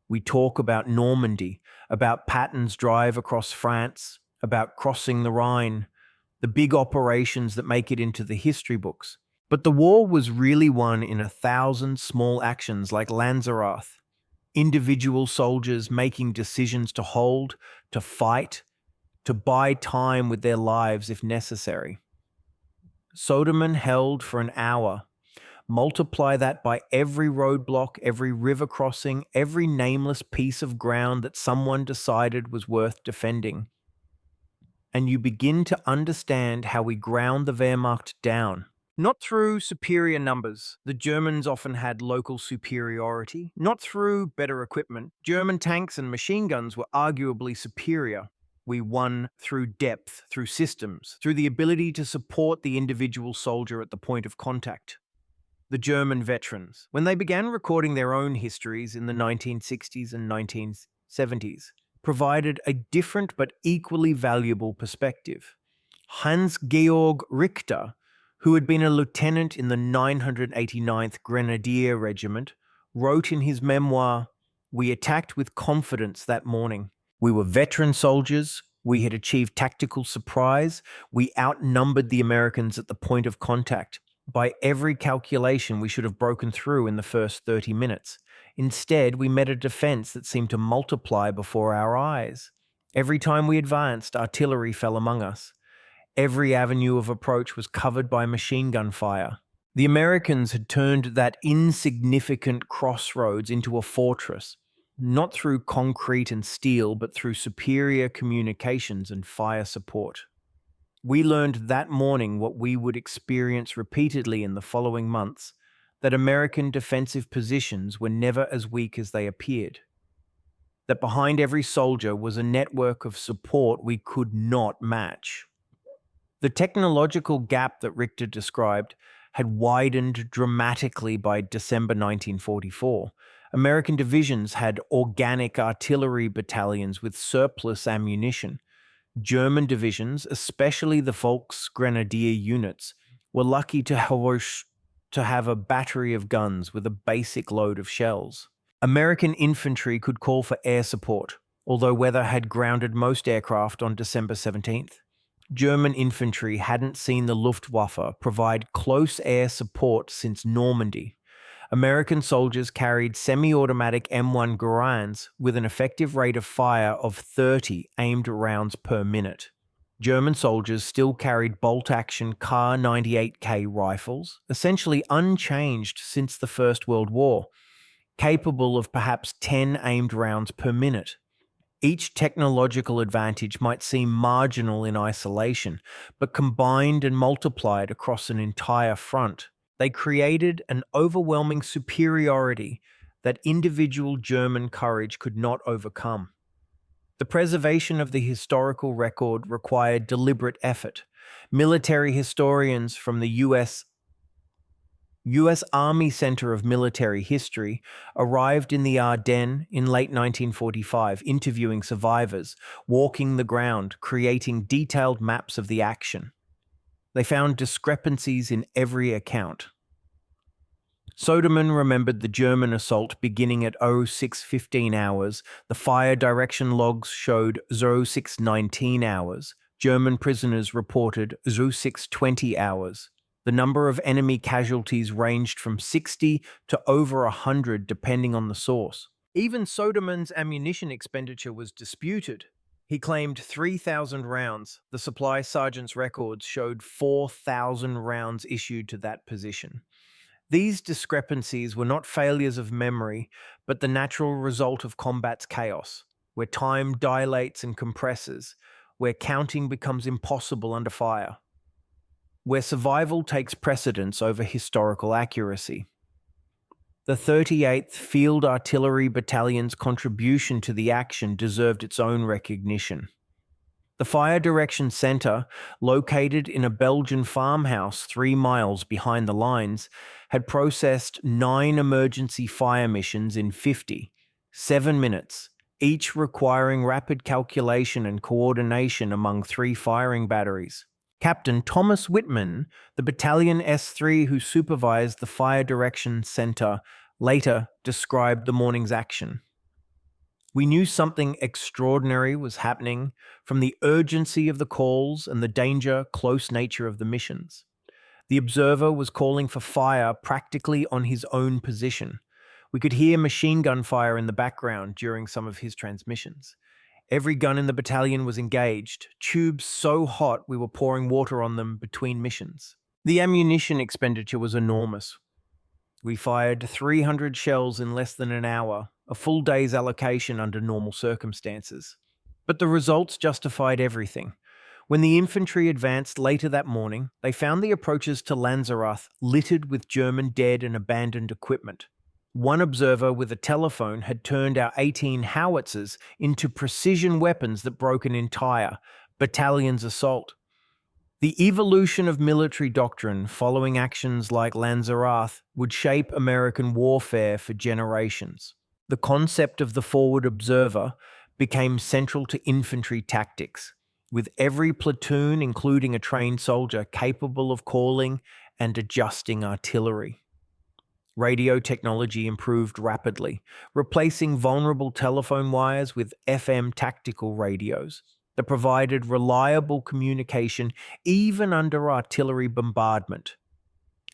S1: We talk about Normandy, about Patton's drive across France, about crossing the Rhine, the big operations that make it into the history books. But the war was really won in 1,000 small actions like Lanzerath, individual soldiers making decisions to hold, to fight, to buy time with their lives if necessary. Soderman held for an hour. Multiply that by every roadblock, every river crossing, every nameless piece of ground that someone decided was worth defending. And you begin to understand how we ground the Wehrmacht down. Not through superior numbers. The Germans often had local superiority. Not through better equipment. German tanks and machine guns were arguably superior. We won through depth, through systems, through the ability to support the individual soldier at the point of contact. The German veterans, when they began recording their own histories in the 1960s and 1970s, provided a different but equally valuable perspective. Hans-Georg Richter, who had been a lieutenant in the 989th Grenadier Regiment, wrote in his memoir, "We attacked with confidence that morning. We were veteran soldiers. We had achieved tactical surprise. We outnumbered the Americans at the point of contact. By every calculation, we should have broken through in the first 30 minutes. Instead, we met a defense that seemed to multiply before our eyes. Every time we advanced, artillery fell among us. Every avenue of approach was covered by machine gun fire. The Americans had turned that insignificant crossroads into a fortress, not through concrete and steel, but through superior communications and fire support. We learned that morning what we would experience repeatedly in the following months, that American defensive positions were never as weak as they appeared. That behind every soldier was a network of support we could not match. The technological gap that Richter described had widened dramatically by December 1944. American divisions had organic artillery battalions with surplus ammunition. German divisions, especially the Volksgrenadier units, were lucky to have a battery of guns with a basic load of shells. American infantry could call for air support, although weather had grounded most aircraft on December 17th. German infantry hadn't seen the Luftwaffe provide close air support since Normandy. American soldiers carried semi-automatic M1 Garand with an effective rate of fire of 30 aimed rounds per minute. German soldiers still carried bolt-action Kar 98K rifles, essentially unchanged since the First World War, capable of perhaps 10 aimed rounds per minute. Each technological advantage might seem marginal in isolation, but combined and multiplied across an entire front, they created an overwhelming superiority that individual German courage could not overcome. The preservation of the historical record required deliberate effort. Military historians from the U.S. Army Center of Military History arrived in the Ardennes in late 1945, interviewing survivors, walking the ground, creating detailed maps of the action. They found discrepancies in every account. Soderman remembered the German assault beginning at 06:15 hours. The fire direction logs showed 06:19 hours. German prisoners reported 06:20 hours. The number of enemy casualties ranged from 60 to over 100 depending on the source. Even Soderman's ammunition expenditure was disputed. He claimed 3,000 rounds. The supply sergeant's records showed 4,000 rounds issued to that position. These discrepancies were not failures of memory, but the natural result of combat's chaos, where time dilates and compresses, where counting becomes impossible under fire, where survival takes precedence over historical accuracy. The 38th Field Artillery Battalion's contribution to the action deserved its own recognition. The Fire Direction Center, located in a Belgian farmhouse 3 miles behind the lines, had processed 9 emergency fire missions in 7 minutes, each requiring rapid calculation and coordination among 3 firing batteries. Captain Thomas Whitman, the Battalion S3 who supervised the Fire Direction Center, later described the morning's action. We knew something extraordinary was happening from the urgency of the calls and the danger, close nature of the missions. The observer was calling for fire practically on his own position. We could hear machine gun fire in the background during some of his transmissions. Every gun in the battalion was engaged, tubes so hot we were pouring water on them between missions. The ammunition expenditure was enormous. We fired 300 shells in less than an hour, a full day's allocation under normal circumstances. But the results justified everything. When the infantry advanced later that morning, they found the approaches to Lanzerath littered with German dead and abandoned equipment. One observer with a telephone had turned our 18 howitzers into precision weapons that broke an entire battalion's assault. The evolution of military doctrine following actions like Lanzerath would shape American warfare for generations. The concept of the forward observer became central to infantry tactics, with every platoon, including a trained soldier, capable of calling and adjusting artillery. Radio technology improved rapidly, replacing vulnerable telephone wires with FM tactical radios that provided reliable communication even under artillery bombardment.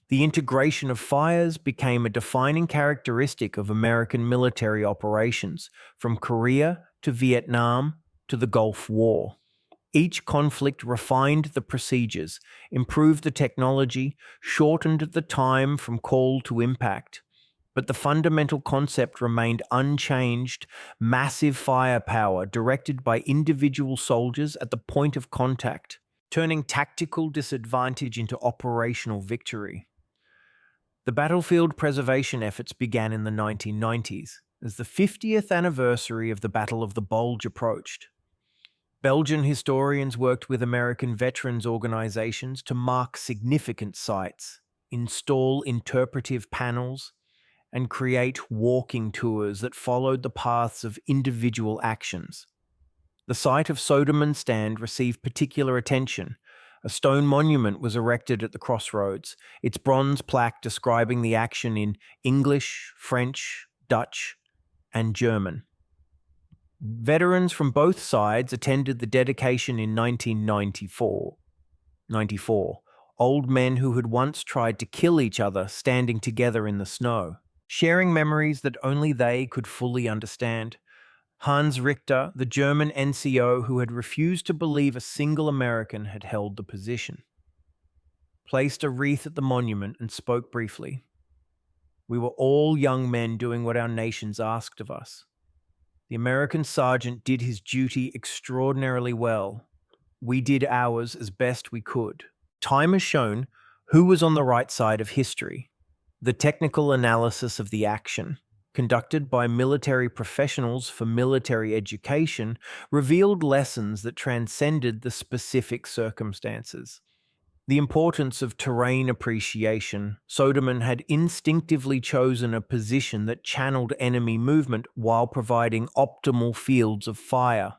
S1: The integration of fires became a defining characteristic of American military operations, from Korea to Vietnam to the Gulf War. Each conflict refined the procedures, improved the technology, shortened the time from call to impact. But the fundamental concept remained unchanged: massive firepower directed by individual soldiers at the point of contact, turning tactical disadvantage into operational victory. The battlefield preservation efforts began in the 1990s, as the 50th anniversary of the Battle of the Bulge approached. Belgian historians worked with American veterans organizations to mark significant sites, install interpretive panels, and create walking tours that followed the paths of individual actions. The site of Soderman stand received particular attention. A stone monument was erected at the crossroads, its bronze plaque describing the action in English, French, Dutch, and German. Veterans from both sides attended the dedication in 1994. Old men who had once tried to kill each other standing together in the snow, sharing memories that only they could fully understand. Hans Richter, the German NCO who had refused to believe a single American had held the position, placed a wreath at the monument and spoke briefly. "We were all young men doing what our nations asked of us. The American sergeant did his duty extraordinarily well. We did ours as best we could." Time has shown who was on the right side of history. The technical analysis of the action, conducted by military professionals for military education, revealed lessons that transcended the specific circumstances. The importance of terrain appreciation. Soderman had instinctively chosen a position that channeled enemy movement while providing optimal fields of fire.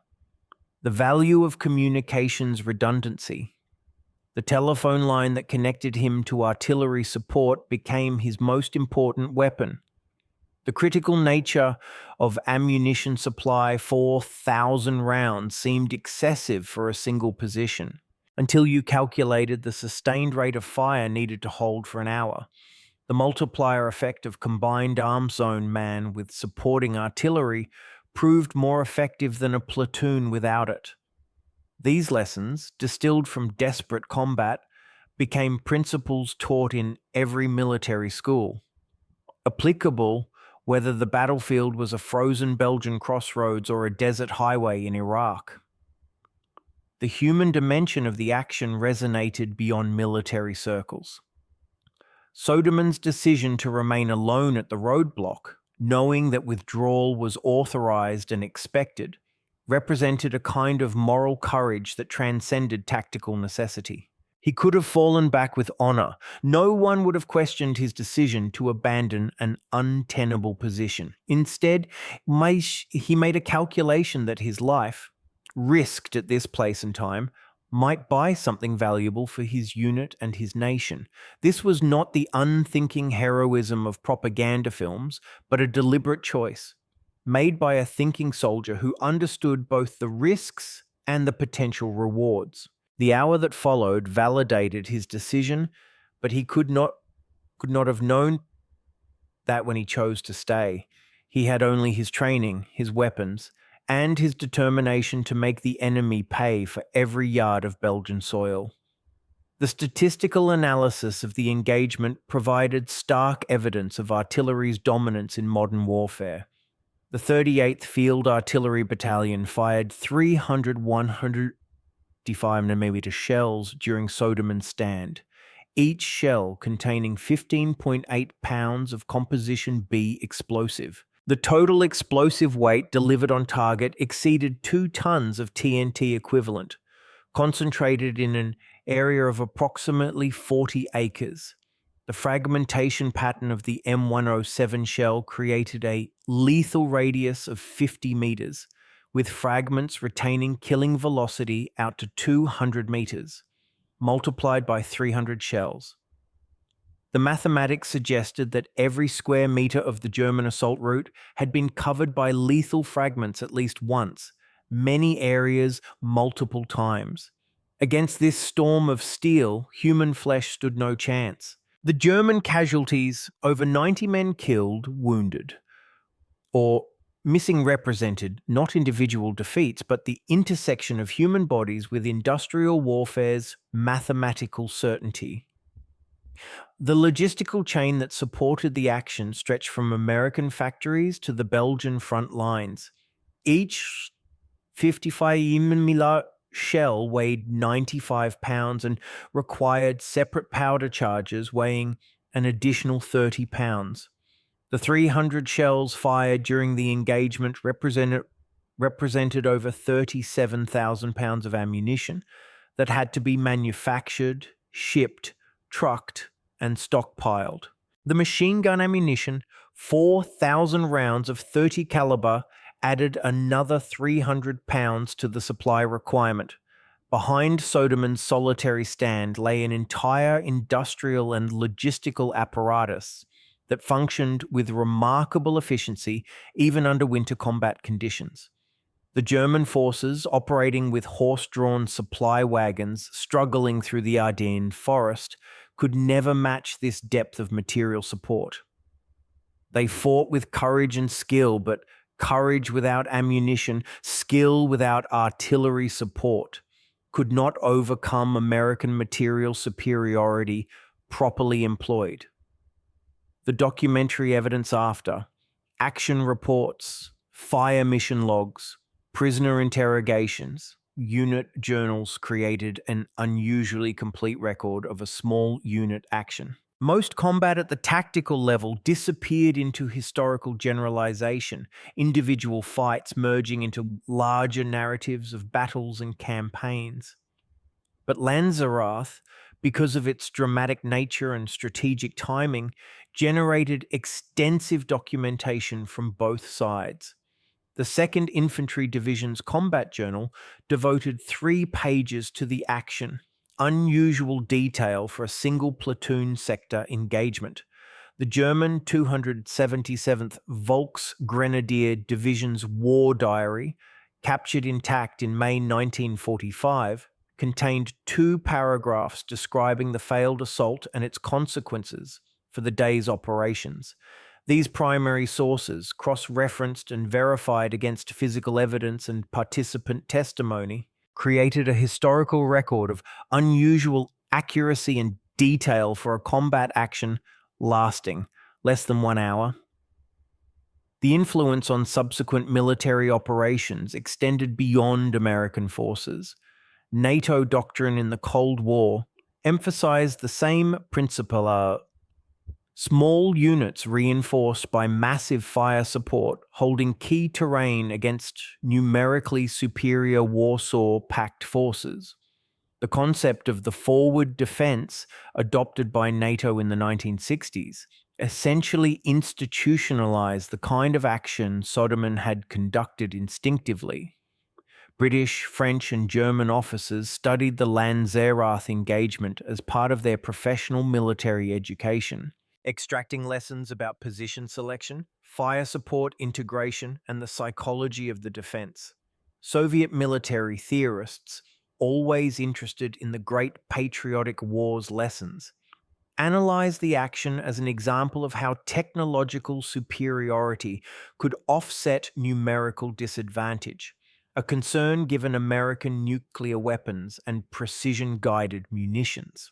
S1: The value of communications redundancy. The telephone line that connected him to artillery support became his most important weapon. The critical nature of ammunition supply, 4,000 rounds, seemed excessive for a single position, until you calculated the sustained rate of fire needed to hold for an hour. The multiplier effect of combined arms zone man with supporting artillery proved more effective than a platoon without it. These lessons, distilled from desperate combat, became principles taught in every military school, applicable whether the battlefield was a frozen Belgian crossroads or a desert highway in Iraq. The human dimension of the action resonated beyond military circles. Soderman's decision to remain alone at the roadblock, knowing that withdrawal was authorized and expected, represented a kind of moral courage that transcended tactical necessity. He could have fallen back with honor. No one would have questioned his decision to abandon an untenable position. Instead, he made a calculation that his life, risked at this place and time, might buy something valuable for his unit and his nation. This was not the unthinking heroism of propaganda films, but a deliberate choice, made by a thinking soldier who understood both the risks and the potential rewards. The hour that followed validated his decision, but he could not have known that when he chose to stay. He had only his training, his weapons, and his determination to make the enemy pay for every yard of Belgian soil. The statistical analysis of the engagement provided stark evidence of artillery's dominance in modern warfare. The 38th Field Artillery Battalion fired 300 155mm shells during Soderman's stand, each shell containing 15.8 pounds of Composition B explosive. The total explosive weight delivered on target exceeded 2 tons of TNT equivalent, concentrated in an area of approximately 40 acres. The fragmentation pattern of the M107 shell created a lethal radius of 50 meters, with fragments retaining killing velocity out to 200 meters, multiplied by 300 shells. The mathematics suggested that every square meter of the German assault route had been covered by lethal fragments at least once, many areas multiple times. Against this storm of steel, human flesh stood no chance. The German casualties, over 90 men killed, wounded, or missing, represented not individual defeats, but the intersection of human bodies with industrial warfare's mathematical certainty. The logistical chain that supported the action stretched from American factories to the Belgian front lines. Each 55mm shell weighed 95 pounds and required separate powder charges weighing an additional 30 pounds. The 300 shells fired during the engagement represented over 37,000 pounds of ammunition that had to be manufactured, shipped, trucked, and stockpiled. The machine gun ammunition, 4,000 rounds of 30 caliber, added another 300 pounds to the supply requirement. Behind Soderman's solitary stand lay an entire industrial and logistical apparatus that functioned with remarkable efficiency even under winter combat conditions. The German forces, operating with horse-drawn supply wagons struggling through the Ardennes forest, could never match this depth of material support. They fought with courage and skill, but courage without ammunition, skill without artillery support, could not overcome American material superiority properly employed. The documentary evidence after, action reports, fire mission logs, prisoner interrogations, unit journals created an unusually complete record of a small unit action. Most combat at the tactical level disappeared into historical generalization, individual fights merging into larger narratives of battles and campaigns. But Lanzerath, because of its dramatic nature and strategic timing, generated extensive documentation from both sides. The 2nd Infantry Division's combat journal devoted 3 pages to the action, unusual detail for a single platoon sector engagement. The German 277th Volksgrenadier Division's war diary, captured intact in May 1945, contained 2 paragraphs describing the failed assault and its consequences for the day's operations. These primary sources, cross-referenced and verified against physical evidence and participant testimony, created a historical record of unusual accuracy and detail for a combat action lasting less than 1 hour. The influence on subsequent military operations extended beyond American forces. NATO doctrine in the Cold War emphasized the same principle: small units reinforced by massive fire support, holding key terrain against numerically superior Warsaw-packed forces. The concept of the forward defense, adopted by NATO in the 1960s, essentially institutionalized the kind of action Soderman had conducted instinctively. British, French, and German officers studied the Lanzerath engagement as part of their professional military education, extracting lessons about position selection, fire support integration, and the psychology of the defense. Soviet military theorists, always interested in the Great Patriotic War's lessons, analyzed the action as an example of how technological superiority could offset numerical disadvantage, a concern given American nuclear weapons and precision-guided munitions.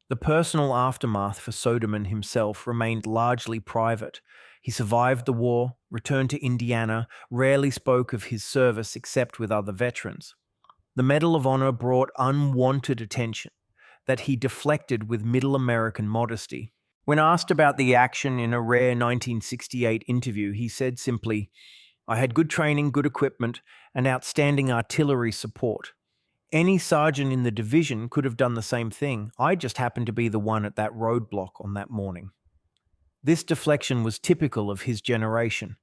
S1: The personal aftermath for Soderman himself remained largely private. He survived the war, returned to Indiana, rarely spoke of his service except with other veterans. The Medal of Honor brought unwanted attention that he deflected with middle American modesty. When asked about the action in a rare 1968 interview, he said simply, "I had good training, good equipment, and outstanding artillery support. Any sergeant in the division could have done the same thing. I just happened to be the one at that roadblock on that morning." This deflection was typical of his generation.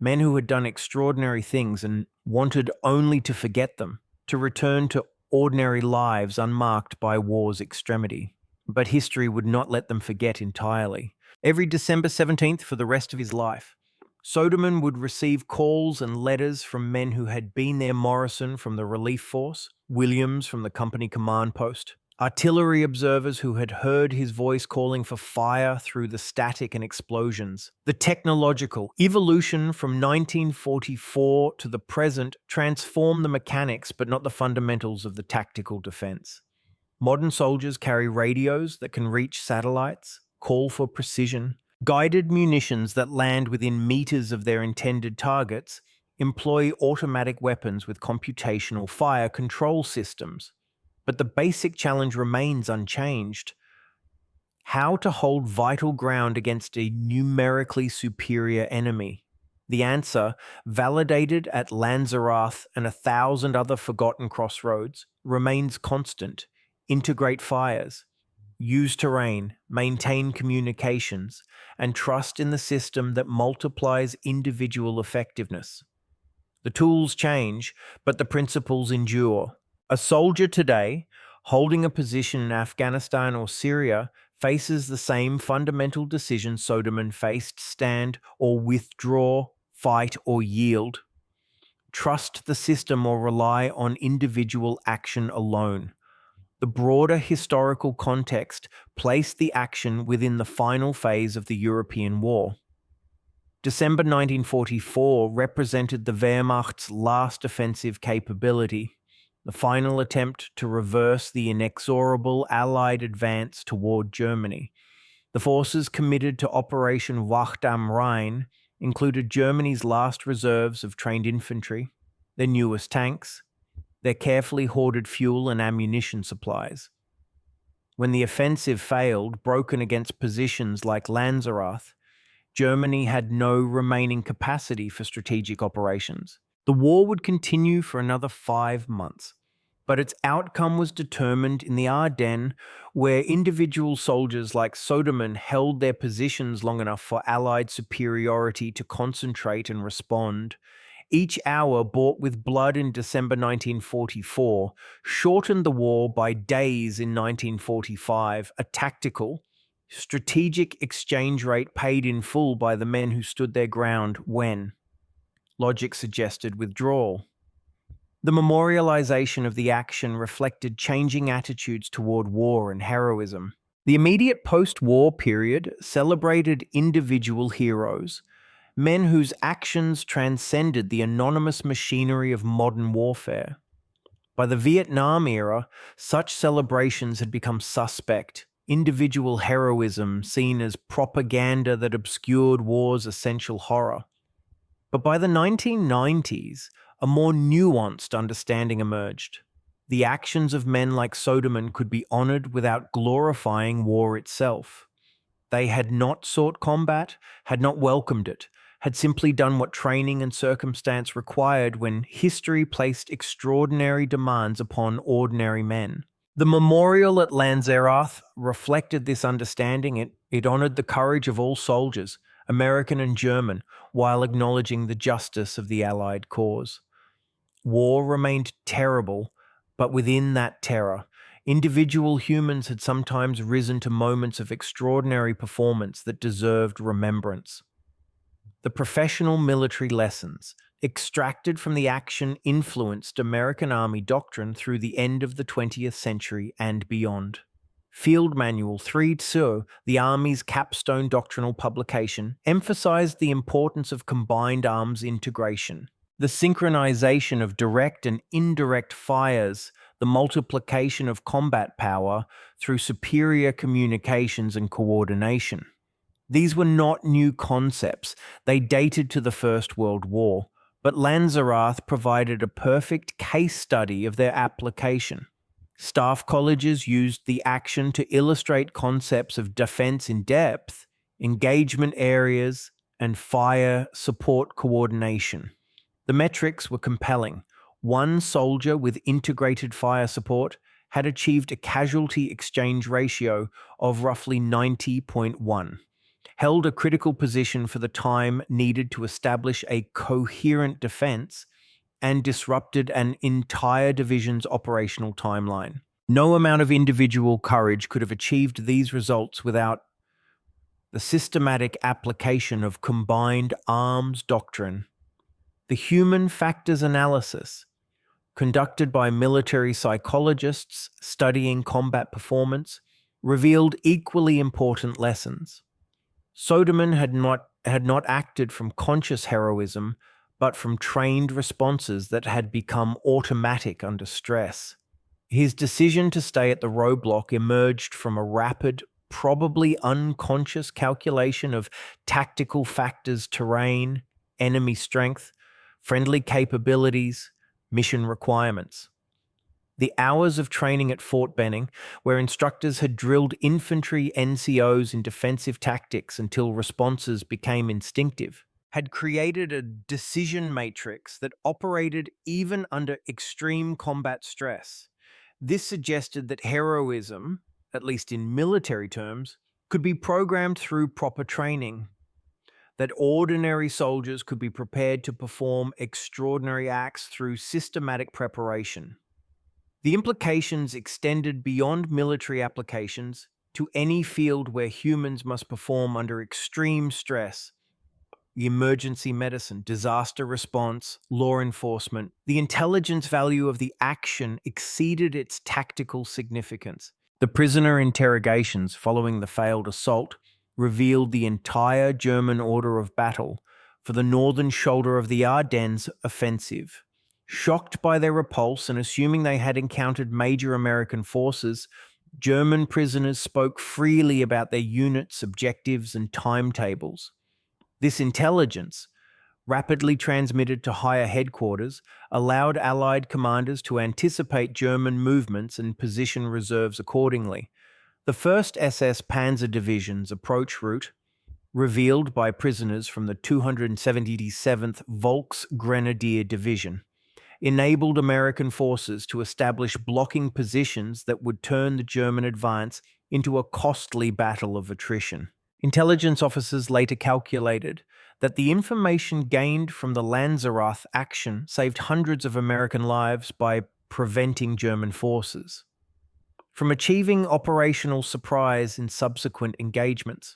S1: Men who had done extraordinary things and wanted only to forget them, to return to ordinary lives unmarked by war's extremity. But history would not let them forget entirely. Every December 17th for the rest of his life, Soderman would receive calls and letters from men who had been there: Morrison from the relief force, Williams from the company command post, artillery observers who had heard his voice calling for fire through the static and explosions. The technological evolution from 1944 to the present transformed the mechanics but not the fundamentals of the tactical defense. Modern soldiers carry radios that can reach satellites, call for precision, guided munitions that land within meters of their intended targets, employ automatic weapons with computational fire control systems. But the basic challenge remains unchanged: how to hold vital ground against a numerically superior enemy. The answer, validated at Lanzerath and 1,000 other forgotten crossroads, remains constant: integrate fires, use terrain, maintain communications, and trust in the system that multiplies individual effectiveness. The tools change, but the principles endure. A soldier today, holding a position in Afghanistan or Syria, faces the same fundamental decision Soderman faced: stand or withdraw, fight or yield, trust the system or rely on individual action alone. The broader historical context placed the action within the final phase of the European War. December 1944 represented the Wehrmacht's last offensive capability, the final attempt to reverse the inexorable Allied advance toward Germany. The forces committed to Operation Wacht am Rhein included Germany's last reserves of trained infantry, their newest tanks, their carefully hoarded fuel and ammunition supplies. When the offensive failed, broken against positions like Lanzerath, Germany had no remaining capacity for strategic operations. The war would continue for another 5 months, but its outcome was determined in the Ardennes, where individual soldiers like Soderman held their positions long enough for Allied superiority to concentrate and respond. Each hour bought with blood in December 1944 shortened the war by days in 1945, a tactical, strategic exchange rate paid in full by the men who stood their ground when logic suggested withdrawal. The memorialization of the action reflected changing attitudes toward war and heroism. The immediate post-war period celebrated individual heroes, men whose actions transcended the anonymous machinery of modern warfare. By the Vietnam era, such celebrations had become suspect, individual heroism seen as propaganda that obscured war's essential horror. But by the 1990s, a more nuanced understanding emerged. The actions of men like Soderman could be honored without glorifying war itself. They had not sought combat, had not welcomed it, had simply done what training and circumstance required when history placed extraordinary demands upon ordinary men. The memorial at Lanzerath reflected this understanding. It honored the courage of all soldiers, American and German, while acknowledging the justice of the Allied cause. War remained terrible, but within that terror, individual humans had sometimes risen to moments of extraordinary performance that deserved remembrance. The professional military lessons extracted from the action influenced American Army doctrine through the end of the 20th century and beyond. Field Manual 3-2, the Army's capstone doctrinal publication, emphasized the importance of combined arms integration, the synchronization of direct and indirect fires, the multiplication of combat power through superior communications and coordination. These were not new concepts. They dated to the First World War, but Lanzerath provided a perfect case study of their application. Staff colleges used the action to illustrate concepts of defense in depth, engagement areas, and fire support coordination. The metrics were compelling. One soldier with integrated fire support had achieved a casualty exchange ratio of roughly 90.1. Held a critical position for the time needed to establish a coherent defense, and disrupted an entire division's operational timeline. No amount of individual courage could have achieved these results without the systematic application of combined arms doctrine. The human factors analysis, conducted by military psychologists studying combat performance, revealed equally important lessons. Soderman had not acted from conscious heroism, but from trained responses that had become automatic under stress. His decision to stay at the roadblock emerged from a rapid, probably unconscious calculation of tactical factors: terrain, enemy strength, friendly capabilities, mission requirements. The hours of training at Fort Benning, where instructors had drilled infantry NCOs in defensive tactics until responses became instinctive, had created a decision matrix that operated even under extreme combat stress. This suggested that heroism, at least in military terms, could be programmed through proper training, that ordinary soldiers could be prepared to perform extraordinary acts through systematic preparation. The implications extended beyond military applications to any field where humans must perform under extreme stress: emergency medicine, disaster response, law enforcement. The intelligence value of the action exceeded its tactical significance. The prisoner interrogations following the failed assault revealed the entire German order of battle for the northern shoulder of the Ardennes offensive. Shocked by their repulse and assuming they had encountered major American forces, German prisoners spoke freely about their units, objectives, and timetables. This intelligence, rapidly transmitted to higher headquarters, allowed Allied commanders to anticipate German movements and position reserves accordingly. The 1st SS Panzer Division's approach route, revealed by prisoners from the 277th Volksgrenadier Division, enabled American forces to establish blocking positions that would turn the German advance into a costly battle of attrition. Intelligence officers later calculated that the information gained from the Lanzerath action saved hundreds of American lives by preventing German forces from achieving operational surprise in subsequent engagements.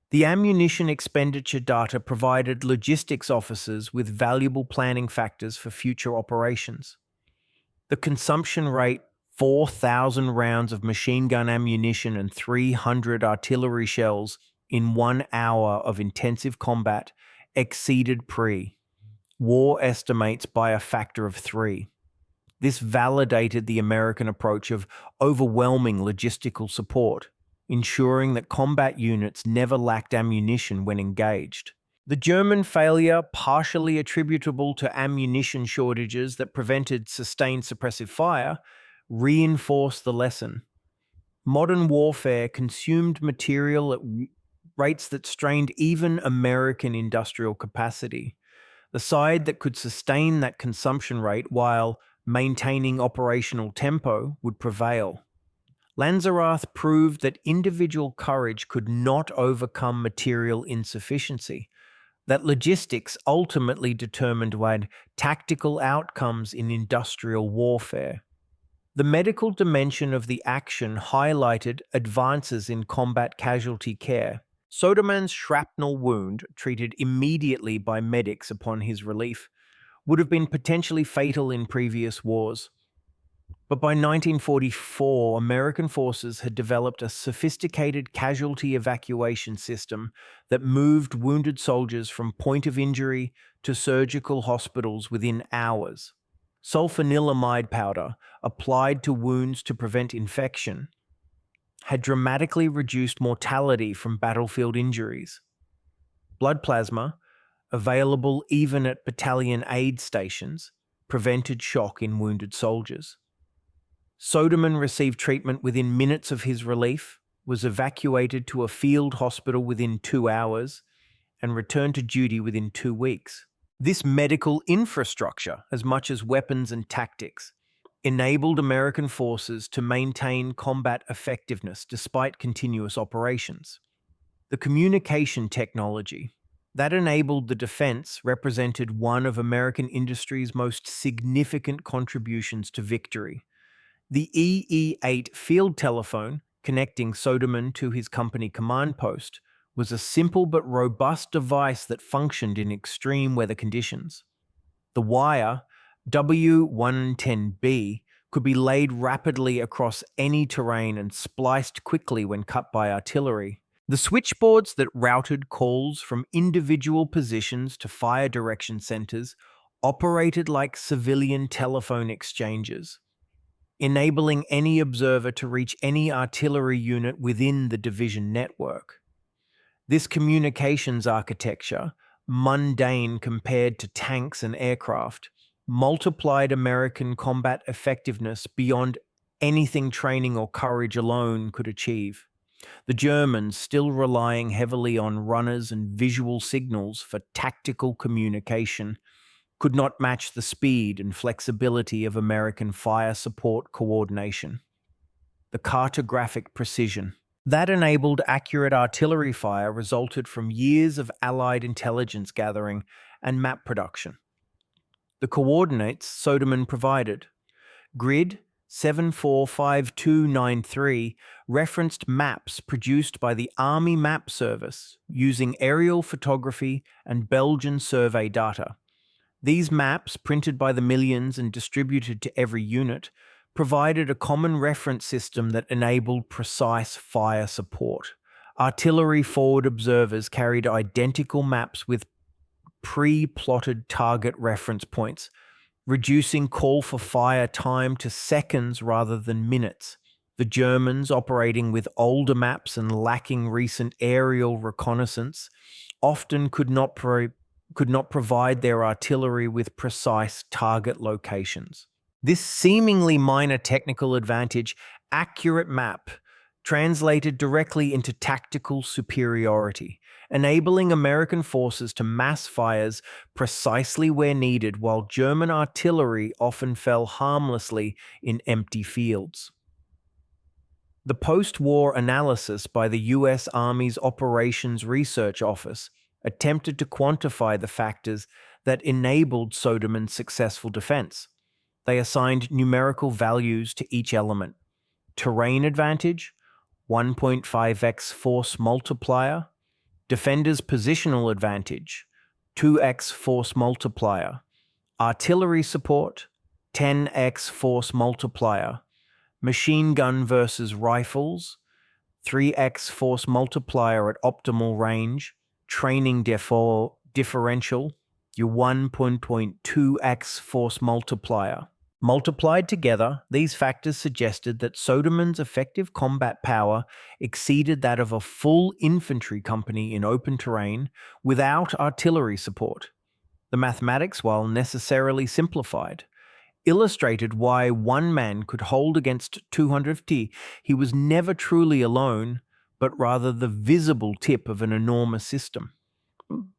S1: The ammunition expenditure data provided logistics officers with valuable planning factors for future operations. The consumption rate, 4,000 rounds of machine gun ammunition and 300 artillery shells in 1 hour of intensive combat, exceeded pre-war estimates by a factor of 3. This validated the American approach of overwhelming logistical support, ensuring that combat units never lacked ammunition when engaged. The German failure, partially attributable to ammunition shortages that prevented sustained suppressive fire, reinforced the lesson. Modern warfare consumed material at rates that strained even American industrial capacity. The side that could sustain that consumption rate while maintaining operational tempo would prevail. Lanzerath proved that individual courage could not overcome material insufficiency, that logistics ultimately determined tactical outcomes in industrial warfare. The medical dimension of the action highlighted advances in combat casualty care. Soderman's shrapnel wound, treated immediately by medics upon his relief, would have been potentially fatal in previous wars. But by 1944, American forces had developed a sophisticated casualty evacuation system that moved wounded soldiers from point of injury to surgical hospitals within hours. Sulfanilamide powder, applied to wounds to prevent infection, had dramatically reduced mortality from battlefield injuries. Blood plasma, available even at battalion aid stations, prevented shock in wounded soldiers. Soderman received treatment within minutes of his relief, was evacuated to a field hospital within 2 hours, and returned to duty within 2 weeks. This medical infrastructure, as much as weapons and tactics, enabled American forces to maintain combat effectiveness despite continuous operations. The communication technology that enabled the defense represented one of American industry's most significant contributions to victory. The EE-8 field telephone, connecting Soderman to his company command post, was a simple but robust device that functioned in extreme weather conditions. The wire, W110B, could be laid rapidly across any terrain and spliced quickly when cut by artillery. The switchboards that routed calls from individual positions to fire direction centers operated like civilian telephone exchanges, enabling any observer to reach any artillery unit within the division network. This communications architecture, mundane compared to tanks and aircraft, multiplied American combat effectiveness beyond anything training or courage alone could achieve. The Germans, still relying heavily on runners and visual signals for tactical communication, could not match the speed and flexibility of American fire support coordination. The cartographic precision that enabled accurate artillery fire resulted from years of Allied intelligence gathering and map production. The coordinates Soderman provided, grid 745293, referenced maps produced by the Army Map Service using aerial photography and Belgian survey data. These maps, printed by the millions and distributed to every unit, provided a common reference system that enabled precise fire support. Artillery forward observers carried identical maps with pre-plotted target reference points, reducing call for fire time to seconds rather than minutes. The Germans, operating with older maps and lacking recent aerial reconnaissance, often could not provide their artillery with precise target locations. This seemingly minor technical advantage, accurate map, translated directly into tactical superiority, enabling American forces to mass fires precisely where needed, while German artillery often fell harmlessly in empty fields. The post-war analysis by the U.S. Army's Operations Research Office attempted to quantify the factors that enabled Soderman's successful defense. They assigned numerical values to each element. Terrain advantage, 1.5x force multiplier. Defender's positional advantage, 2x force multiplier. Artillery support, 10x force multiplier. Machine gun versus rifles, 3x force multiplier at optimal range. Training differential, your 1.2x force multiplier. Multiplied together, these factors suggested that Soderman's effective combat power exceeded that of a full infantry company in open terrain without artillery support. The mathematics, while necessarily simplified, illustrated why one man could hold against 250. He was never truly alone, but rather the visible tip of an enormous system.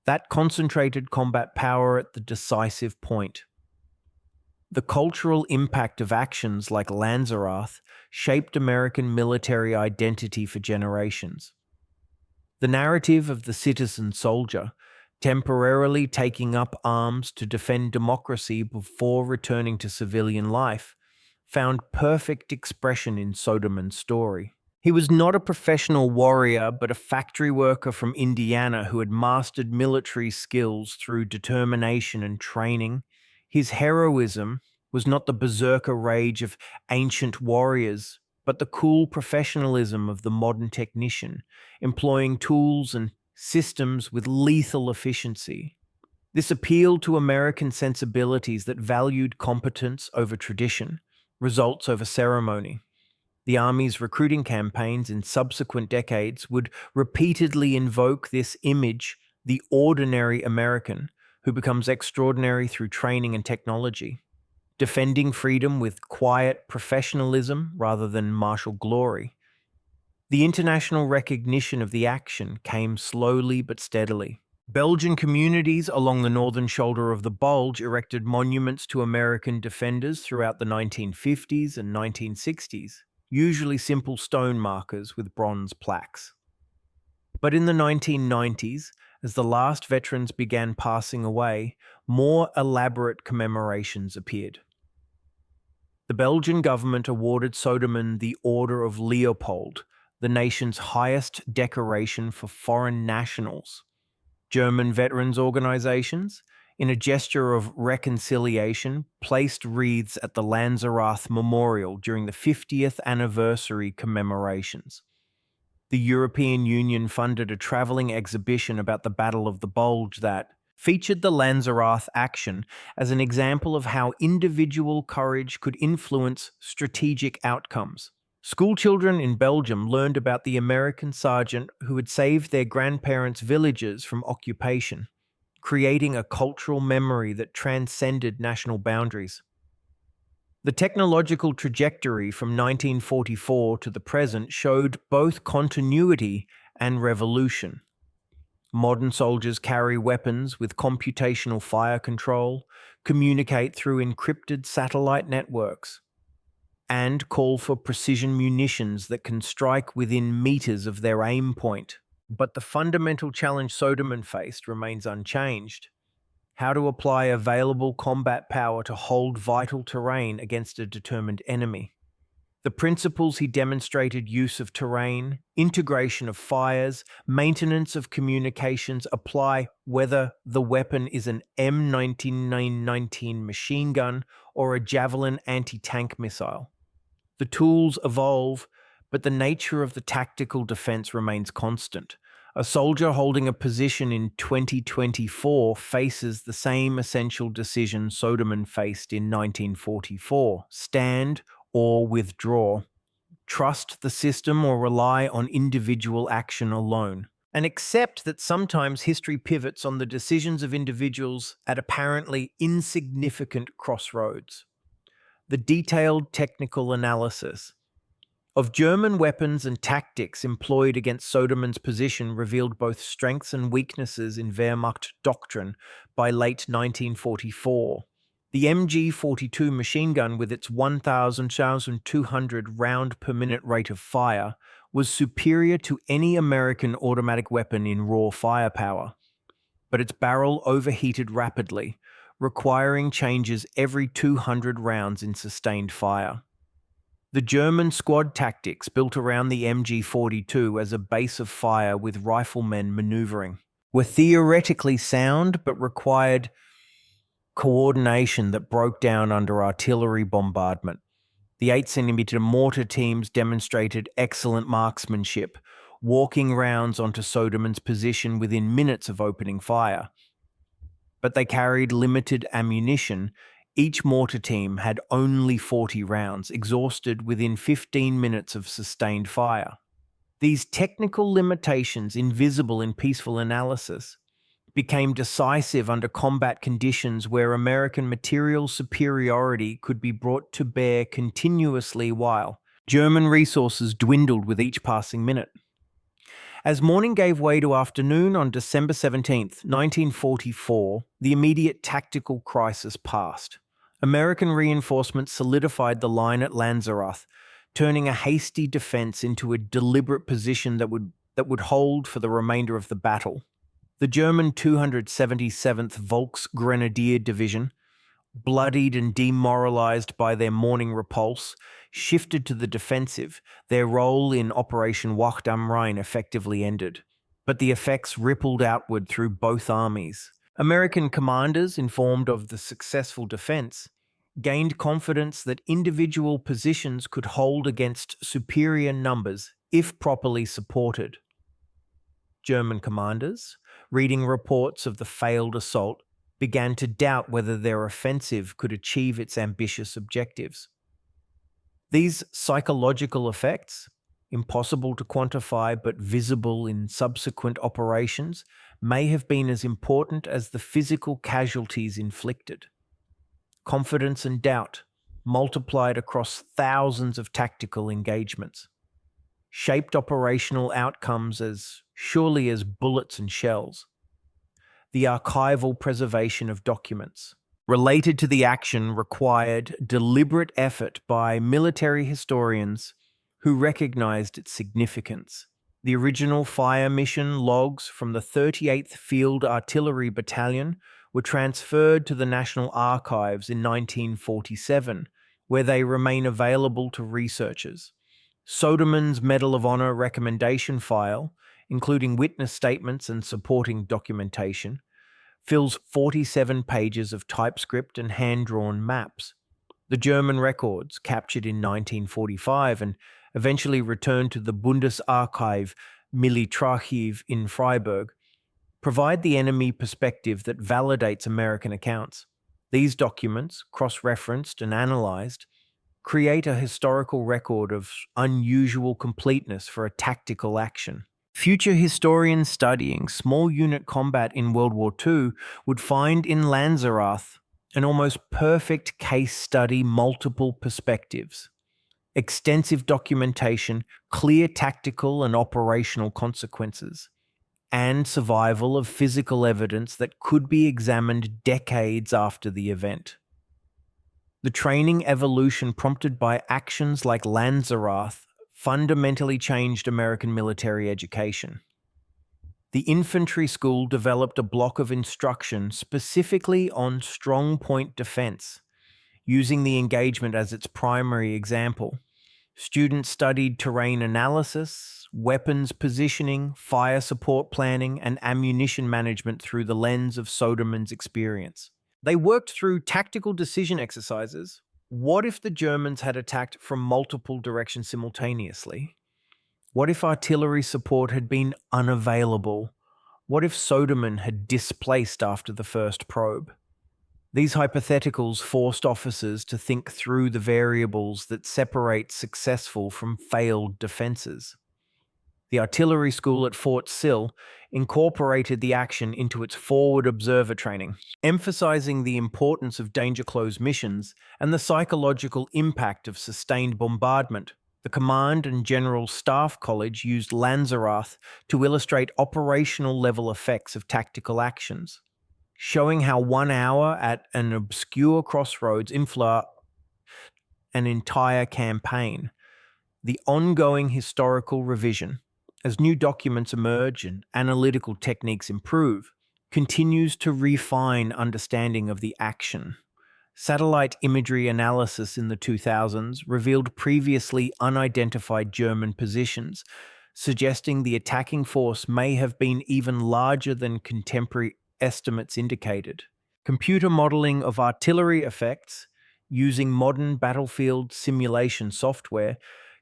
S1: That concentrated combat power at the decisive point. The cultural impact of actions like Lanzerath shaped American military identity for generations. The narrative of the citizen soldier, temporarily taking up arms to defend democracy before returning to civilian life, found perfect expression in Soderman's story. He was not a professional warrior, but a factory worker from Indiana who had mastered military skills through determination and training. His heroism was not the berserker rage of ancient warriors, but the cool professionalism of the modern technician, employing tools and systems with lethal efficiency. This appealed to American sensibilities that valued competence over tradition, results over ceremony. The Army's recruiting campaigns in subsequent decades would repeatedly invoke this image, the ordinary American, who becomes extraordinary through training and technology, defending freedom with quiet professionalism rather than martial glory. The international recognition of the action came slowly but steadily. Belgian communities along the northern shoulder of the Bulge erected monuments to American defenders throughout the 1950s and 1960s, usually simple stone markers with bronze plaques. But in the 1990s, as the last veterans began passing away, more elaborate commemorations appeared. The Belgian government awarded Soderman the Order of Leopold, the nation's highest decoration for foreign nationals. German veterans organizations, in a gesture of reconciliation, placed wreaths at the Lanzerath Memorial during the 50th anniversary commemorations. The European Union funded a traveling exhibition about the Battle of the Bulge that featured the Lanzerath action as an example of how individual courage could influence strategic outcomes. Schoolchildren in Belgium learned about the American sergeant who had saved their grandparents' villages from occupation, creating a cultural memory that transcended national boundaries. The technological trajectory from 1944 to the present showed both continuity and revolution. Modern soldiers carry weapons with computational fire control, communicate through encrypted satellite networks, and call for precision munitions that can strike within meters of their aim point. But the fundamental challenge Soderman faced remains unchanged: how to apply available combat power to hold vital terrain against a determined enemy. The principles he demonstrated, use of terrain, integration of fires, maintenance of communications, apply whether the weapon is an M1919 machine gun or a Javelin anti-tank missile. The tools evolve, but the nature of the tactical defense remains constant. A soldier holding a position in 2024 faces the same essential decision Soderman faced in 1944: stand or withdraw, trust the system or rely on individual action alone, and accept that sometimes history pivots on the decisions of individuals at apparently insignificant crossroads. The detailed technical analysis of German weapons and tactics employed against Soderman's position revealed both strengths and weaknesses in Wehrmacht doctrine by late 1944. The MG-42 machine gun, with its 1,200 round per minute rate of fire, was superior to any American automatic weapon in raw firepower, but its barrel overheated rapidly, requiring changes every 200 rounds in sustained fire. The German squad tactics built around the MG-42 as a base of fire with riflemen maneuvering were theoretically sound but required coordination that broke down under artillery bombardment. The 8cm mortar teams demonstrated excellent marksmanship, walking rounds onto Soderman's position within minutes of opening fire. But they carried limited ammunition. Each mortar team had only 40 rounds, exhausted within 15 minutes of sustained fire. These technical limitations, invisible in peaceful analysis, became decisive under combat conditions where American material superiority could be brought to bear continuously while German resources dwindled with each passing minute. As morning gave way to afternoon on December 17, 1944, the immediate tactical crisis passed. American reinforcements solidified the line at Lanzerath, turning a hasty defense into a deliberate position that would hold for the remainder of the battle. The German 277th Volksgrenadier Division, bloodied and demoralized by their morning repulse, shifted to the defensive. Their role in Operation Wacht am Rhein effectively ended, but the effects rippled outward through both armies. American commanders, informed of the successful defense, gained confidence that individual positions could hold against superior numbers if properly supported. German commanders, reading reports of the failed assault, began to doubt whether their offensive could achieve its ambitious objectives. These psychological effects, impossible to quantify but visible in subsequent operations, may have been as important as the physical casualties inflicted. Confidence and doubt, multiplied across thousands of tactical engagements, shaped operational outcomes as surely as bullets and shells. The archival preservation of documents related to the action required deliberate effort by military historians who recognized its significance. The original fire mission logs from the 38th Field Artillery Battalion were transferred to the National Archives in 1947, where they remain available to researchers. Soderman's Medal of Honor recommendation file, including witness statements and supporting documentation, fills 47 pages of typescript and hand-drawn maps. The German records, captured in 1945 and eventually returned to the Bundesarchiv Militararchiv in Freiburg, provide the enemy perspective that validates American accounts. These documents, cross-referenced and analyzed, create a historical record of unusual completeness for a tactical action. Future historians studying small unit combat in World War II would find in Lanzerath an almost perfect case study, multiple perspectives, extensive documentation, clear tactical and operational consequences, and survival of physical evidence that could be examined decades after the event. The training evolution prompted by actions like Lanzerath fundamentally changed American military education. The infantry school developed a block of instruction specifically on strong point defense, using the engagement as its primary example. Students studied terrain analysis, weapons positioning, fire support planning, and ammunition management through the lens of Soderman's experience. They worked through tactical decision exercises. What if the Germans had attacked from multiple directions simultaneously? What if artillery support had been unavailable? What if Soderman had displaced after the first probe? These hypotheticals forced officers to think through the variables that separate successful from failed defenses. The artillery school at Fort Sill incorporated the action into its forward observer training, emphasizing the importance of danger-close missions and the psychological impact of sustained bombardment. The Command and General Staff College used Lanzerath to illustrate operational-level effects of tactical actions, showing how 1 hour at an obscure crossroads influenced an entire campaign. The ongoing historical revision, as new documents emerge and analytical techniques improve, continues to refine understanding of the action. Satellite imagery analysis in the 2000s revealed previously unidentified German positions, suggesting the attacking force may have been even larger than contemporary estimates indicated. Computer modeling of artillery effects using modern battlefield simulation software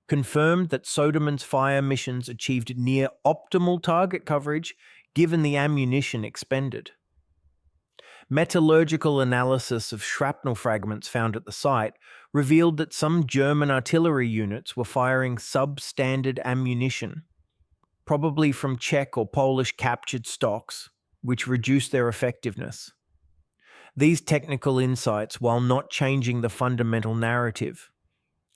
S1: confirmed that Soderman's fire missions achieved near optimal target coverage given the ammunition expended. Metallurgical analysis of shrapnel fragments found at the site revealed that some German artillery units were firing substandard ammunition, probably from Czech or Polish captured stocks, which reduced their effectiveness. These technical insights, while not changing the fundamental narrative,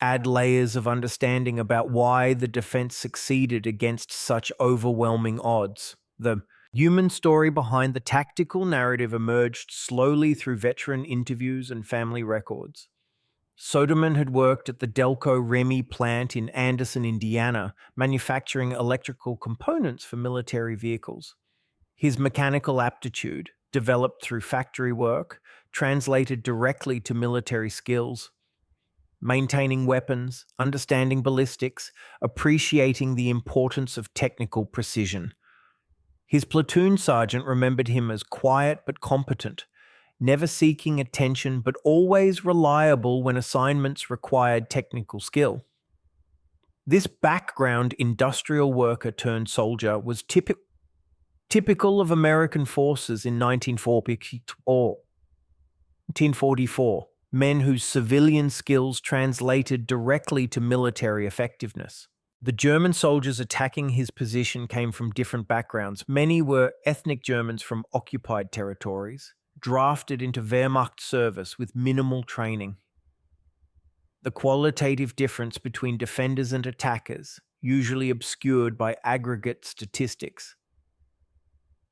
S1: add layers of understanding about why the defense succeeded against such overwhelming odds. The Human story behind the tactical narrative emerged slowly through veteran interviews and family records. Soderman had worked at the Delco Remy plant in Anderson, Indiana, manufacturing electrical components for military vehicles. His mechanical aptitude, developed through factory work, translated directly to military skills. Maintaining weapons, understanding ballistics, appreciating the importance of technical precision. His platoon sergeant remembered him as quiet but competent, never seeking attention but always reliable when assignments required technical skill. This background industrial worker turned soldier was typical of American forces in 1944, men whose civilian skills translated directly to military effectiveness. The German soldiers attacking his position came from different backgrounds. Many were ethnic Germans from occupied territories, drafted into Wehrmacht service with minimal training. The qualitative difference between defenders and attackers, usually obscured by aggregate statistics,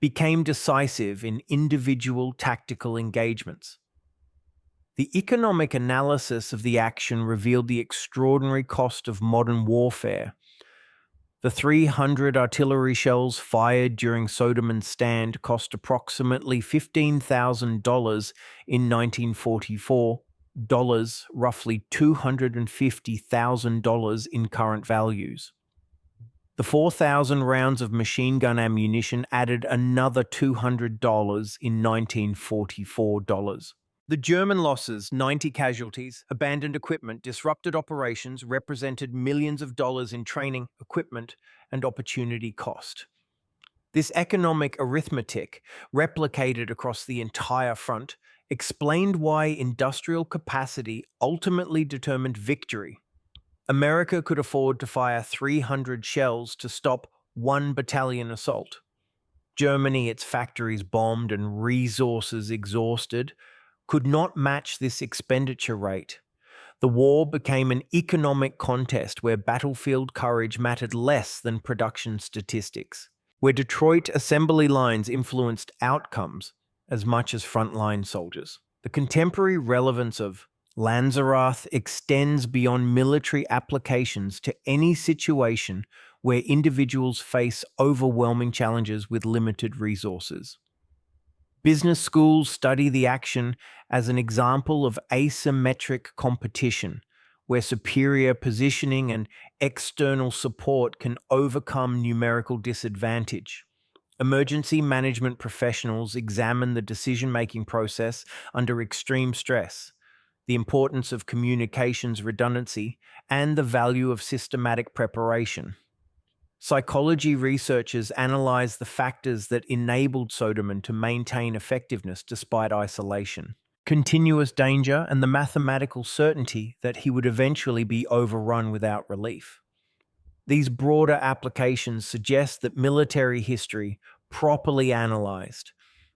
S1: became decisive in individual tactical engagements. The economic analysis of the action revealed the extraordinary cost of modern warfare. The 300 artillery shells fired during Soderman's stand cost approximately $15,000 in 1944, roughly $250,000 in current values. The 4,000 rounds of machine gun ammunition added another $200 in 1944 dollars. The German losses, 90 casualties, abandoned equipment, disrupted operations, represented millions of dollars in training, equipment, and opportunity cost. This economic arithmetic, replicated across the entire front, explained why industrial capacity ultimately determined victory. America could afford to fire 300 shells to stop one battalion assault. Germany, its factories bombed and resources exhausted, could not match this expenditure rate. The war became an economic contest where battlefield courage mattered less than production statistics, where Detroit assembly lines influenced outcomes as much as frontline soldiers. The contemporary relevance of Lanzerath extends beyond military applications to any situation where individuals face overwhelming challenges with limited resources. Business schools study the action as an example of asymmetric competition, where superior positioning and external support can overcome numerical disadvantage. Emergency management professionals examine the decision-making process under extreme stress, the importance of communications redundancy, and the value of systematic preparation. Psychology researchers analyze the factors that enabled Soderman to maintain effectiveness despite isolation, continuous danger, and the mathematical certainty that he would eventually be overrun without relief. These broader applications suggest that military history, properly analyzed,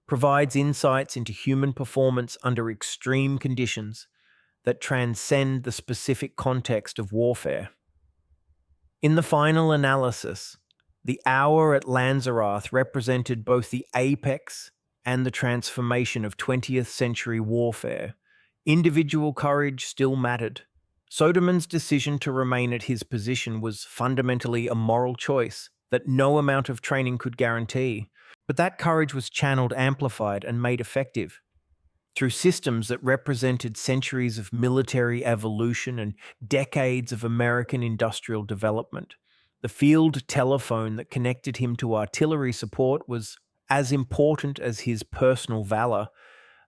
S1: provides insights into human performance under extreme conditions that transcend the specific context of warfare. In the final analysis, the hour at Lanzerath represented both the apex and the transformation of 20th century warfare. Individual courage still mattered. Soderman's decision to remain at his position was fundamentally a moral choice that no amount of training could guarantee, but that courage was channeled, amplified, and made effective through systems that represented centuries of military evolution and decades of American industrial development. The field telephone that connected him to artillery support was as important as his personal valor.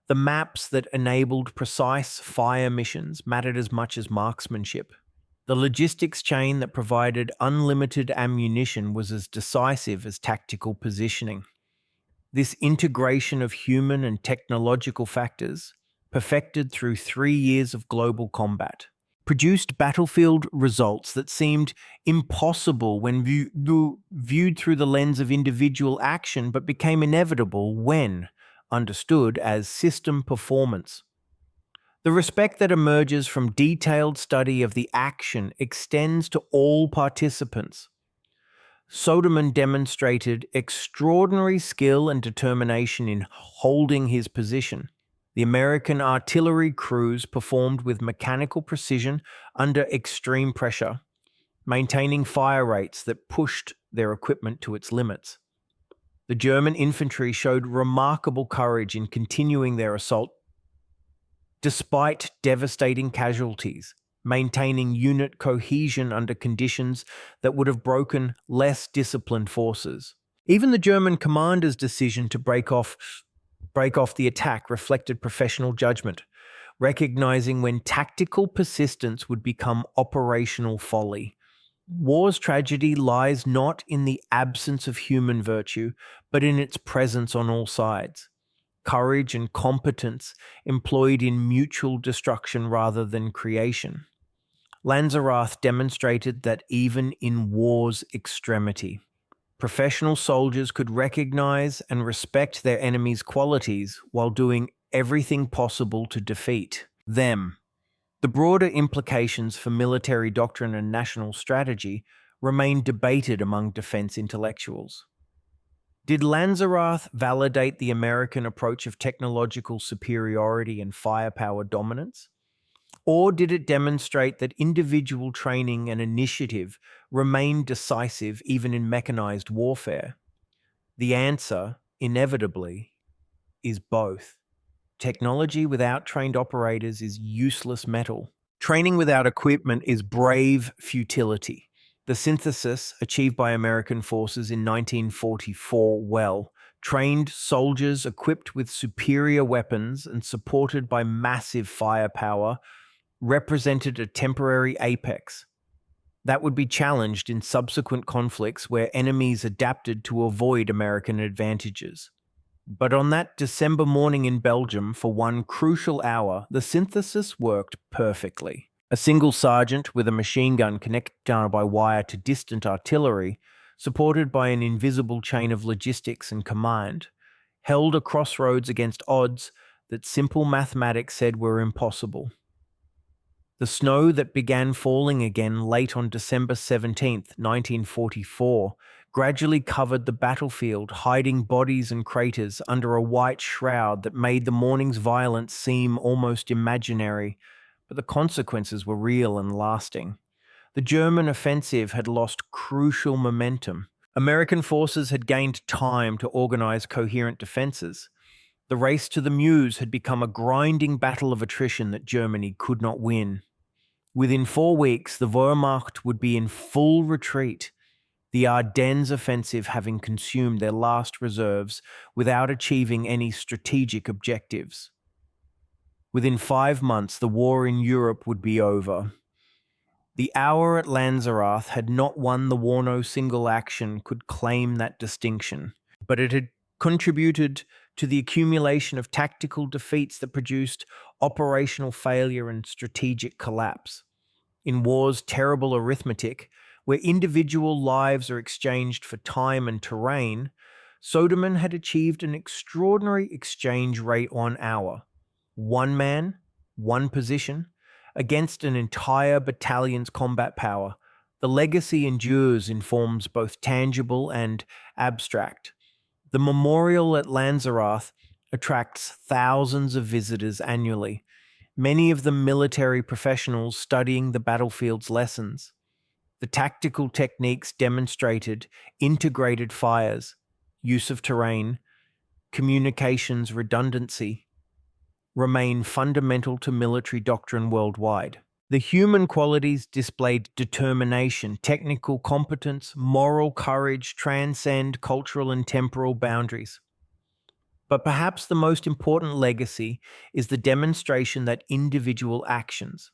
S1: The maps that enabled precise fire missions mattered as much as marksmanship. The logistics chain that provided unlimited ammunition was as decisive as tactical positioning. This integration of human and technological factors, perfected through 3 years of global combat, produced battlefield results that seemed impossible when viewed through the lens of individual action, but became inevitable when understood as system performance. The respect that emerges from detailed study of the action extends to all participants. Soderman demonstrated extraordinary skill and determination in holding his position. The American artillery crews performed with mechanical precision under extreme pressure, maintaining fire rates that pushed their equipment to its limits. The German infantry showed remarkable courage in continuing their assault despite devastating casualties, maintaining unit cohesion under conditions that would have broken less disciplined forces. Even the German commander's decision to break off the attack reflected professional judgment, recognizing when tactical persistence would become operational folly. War's tragedy lies not in the absence of human virtue, but in its presence on all sides. Courage and competence employed in mutual destruction rather than creation. Lanzerath demonstrated that even in war's extremity, professional soldiers could recognize and respect their enemy's qualities while doing everything possible to defeat them. The broader implications for military doctrine and national strategy remain debated among defense intellectuals. Did Lanzerath validate the American approach of technological superiority and firepower dominance? Or did it demonstrate that individual training and initiative remained decisive even in mechanized warfare? The answer, inevitably, is both. Technology without trained operators is useless metal. Training without equipment is brave futility. The synthesis, achieved by American forces in 1944, trained soldiers equipped with superior weapons and supported by massive firepower, represented a temporary apex that would be challenged in subsequent conflicts where enemies adapted to avoid American advantages. But on that December morning in Belgium, for one crucial hour, the synthesis worked perfectly. A single sergeant with a machine gun connected down by wire to distant artillery, supported by an invisible chain of logistics and command, held a crossroads against odds that simple mathematics said were impossible. The snow that began falling again late on December 17, 1944, gradually covered the battlefield, hiding bodies and craters under a white shroud that made the morning's violence seem almost imaginary, but the consequences were real and lasting. The German offensive had lost crucial momentum. American forces had gained time to organize coherent defenses. The race to the Meuse had become a grinding battle of attrition that Germany could not win. Within 4 weeks, the Wehrmacht would be in full retreat, the Ardennes offensive having consumed their last reserves without achieving any strategic objectives. Within 5 months, the war in Europe would be over. The hour at Lanzerath had not won the war. No single action could claim that distinction, but it had contributed to the accumulation of tactical defeats that produced operational failure and strategic collapse. In war's terrible arithmetic, where individual lives are exchanged for time and terrain, Soderman had achieved an extraordinary exchange rate on hour. One man, one position, against an entire battalion's combat power. The legacy endures in forms both tangible and abstract. The memorial at Lanzerath attracts thousands of visitors annually, many of them military professionals studying the battlefield's lessons. The tactical techniques demonstrated, integrated fires, use of terrain, communications redundancy, remain fundamental to military doctrine worldwide. The human qualities displayed determination, technical competence, moral courage transcend cultural and temporal boundaries. But perhaps the most important legacy is the demonstration that individual actions,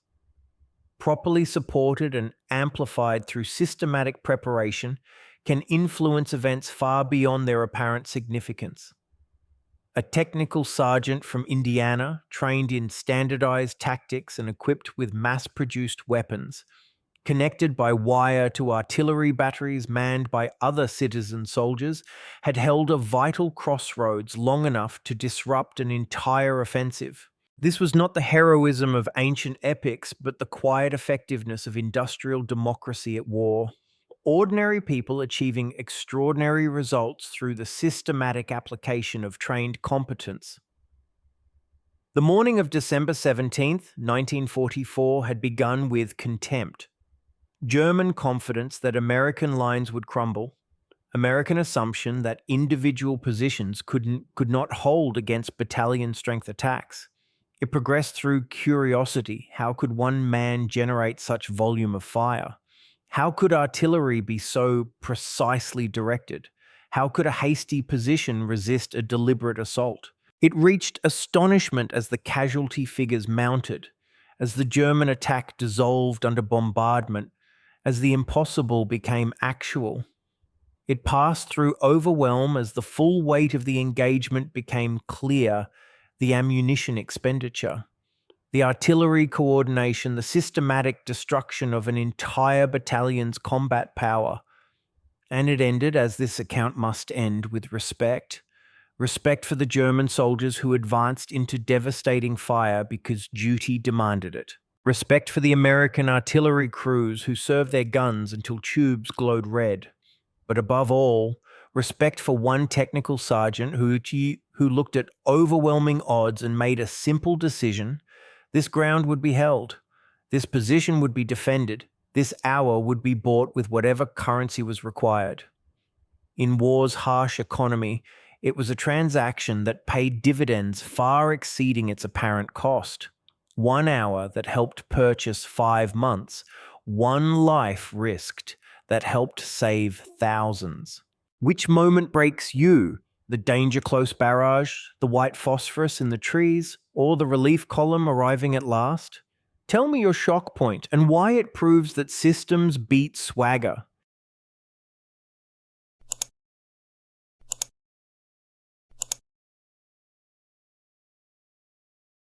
S1: properly supported and amplified through systematic preparation, can influence events far beyond their apparent significance. A technical sergeant from Indiana, trained in standardized tactics and equipped with mass-produced weapons, connected by wire to artillery batteries manned by other citizen soldiers, had held a vital crossroads long enough to disrupt an entire offensive. This was not the heroism of ancient epics, but the quiet effectiveness of industrial democracy at war. ordinary people achieving extraordinary results through the systematic application of trained competence. The morning of December 17th, 1944 had begun with contempt. German confidence that American lines would crumble, American assumption that individual positions could not hold against battalion-strength attacks. It progressed through curiosity. How could one man generate such volume of fire? How could artillery be so precisely directed? How could a hasty position resist a deliberate assault? It reached astonishment as the casualty figures mounted, as the German attack dissolved under bombardment, as the impossible became actual. It passed through overwhelm as the full weight of the engagement became clear, the ammunition expenditure, the artillery coordination, the systematic destruction of an entire battalion's combat power. And it ended, as this account must end, with respect. Respect for the German soldiers who advanced into devastating fire because duty demanded it. Respect for the American artillery crews who served their guns until tubes glowed red. But above all, respect for one technical sergeant who looked at overwhelming odds and made a simple decision. This ground would be held. This position would be defended. This hour would be bought with whatever currency was required. In war's harsh economy, it was a transaction that paid dividends far exceeding its apparent cost. 1 hour that helped purchase 5 months. One life risked that helped save thousands. Which moment breaks you? The danger-close barrage, the white phosphorus in the trees, or the relief column arriving at last? Tell me your shock point and why it proves that systems beat swagger.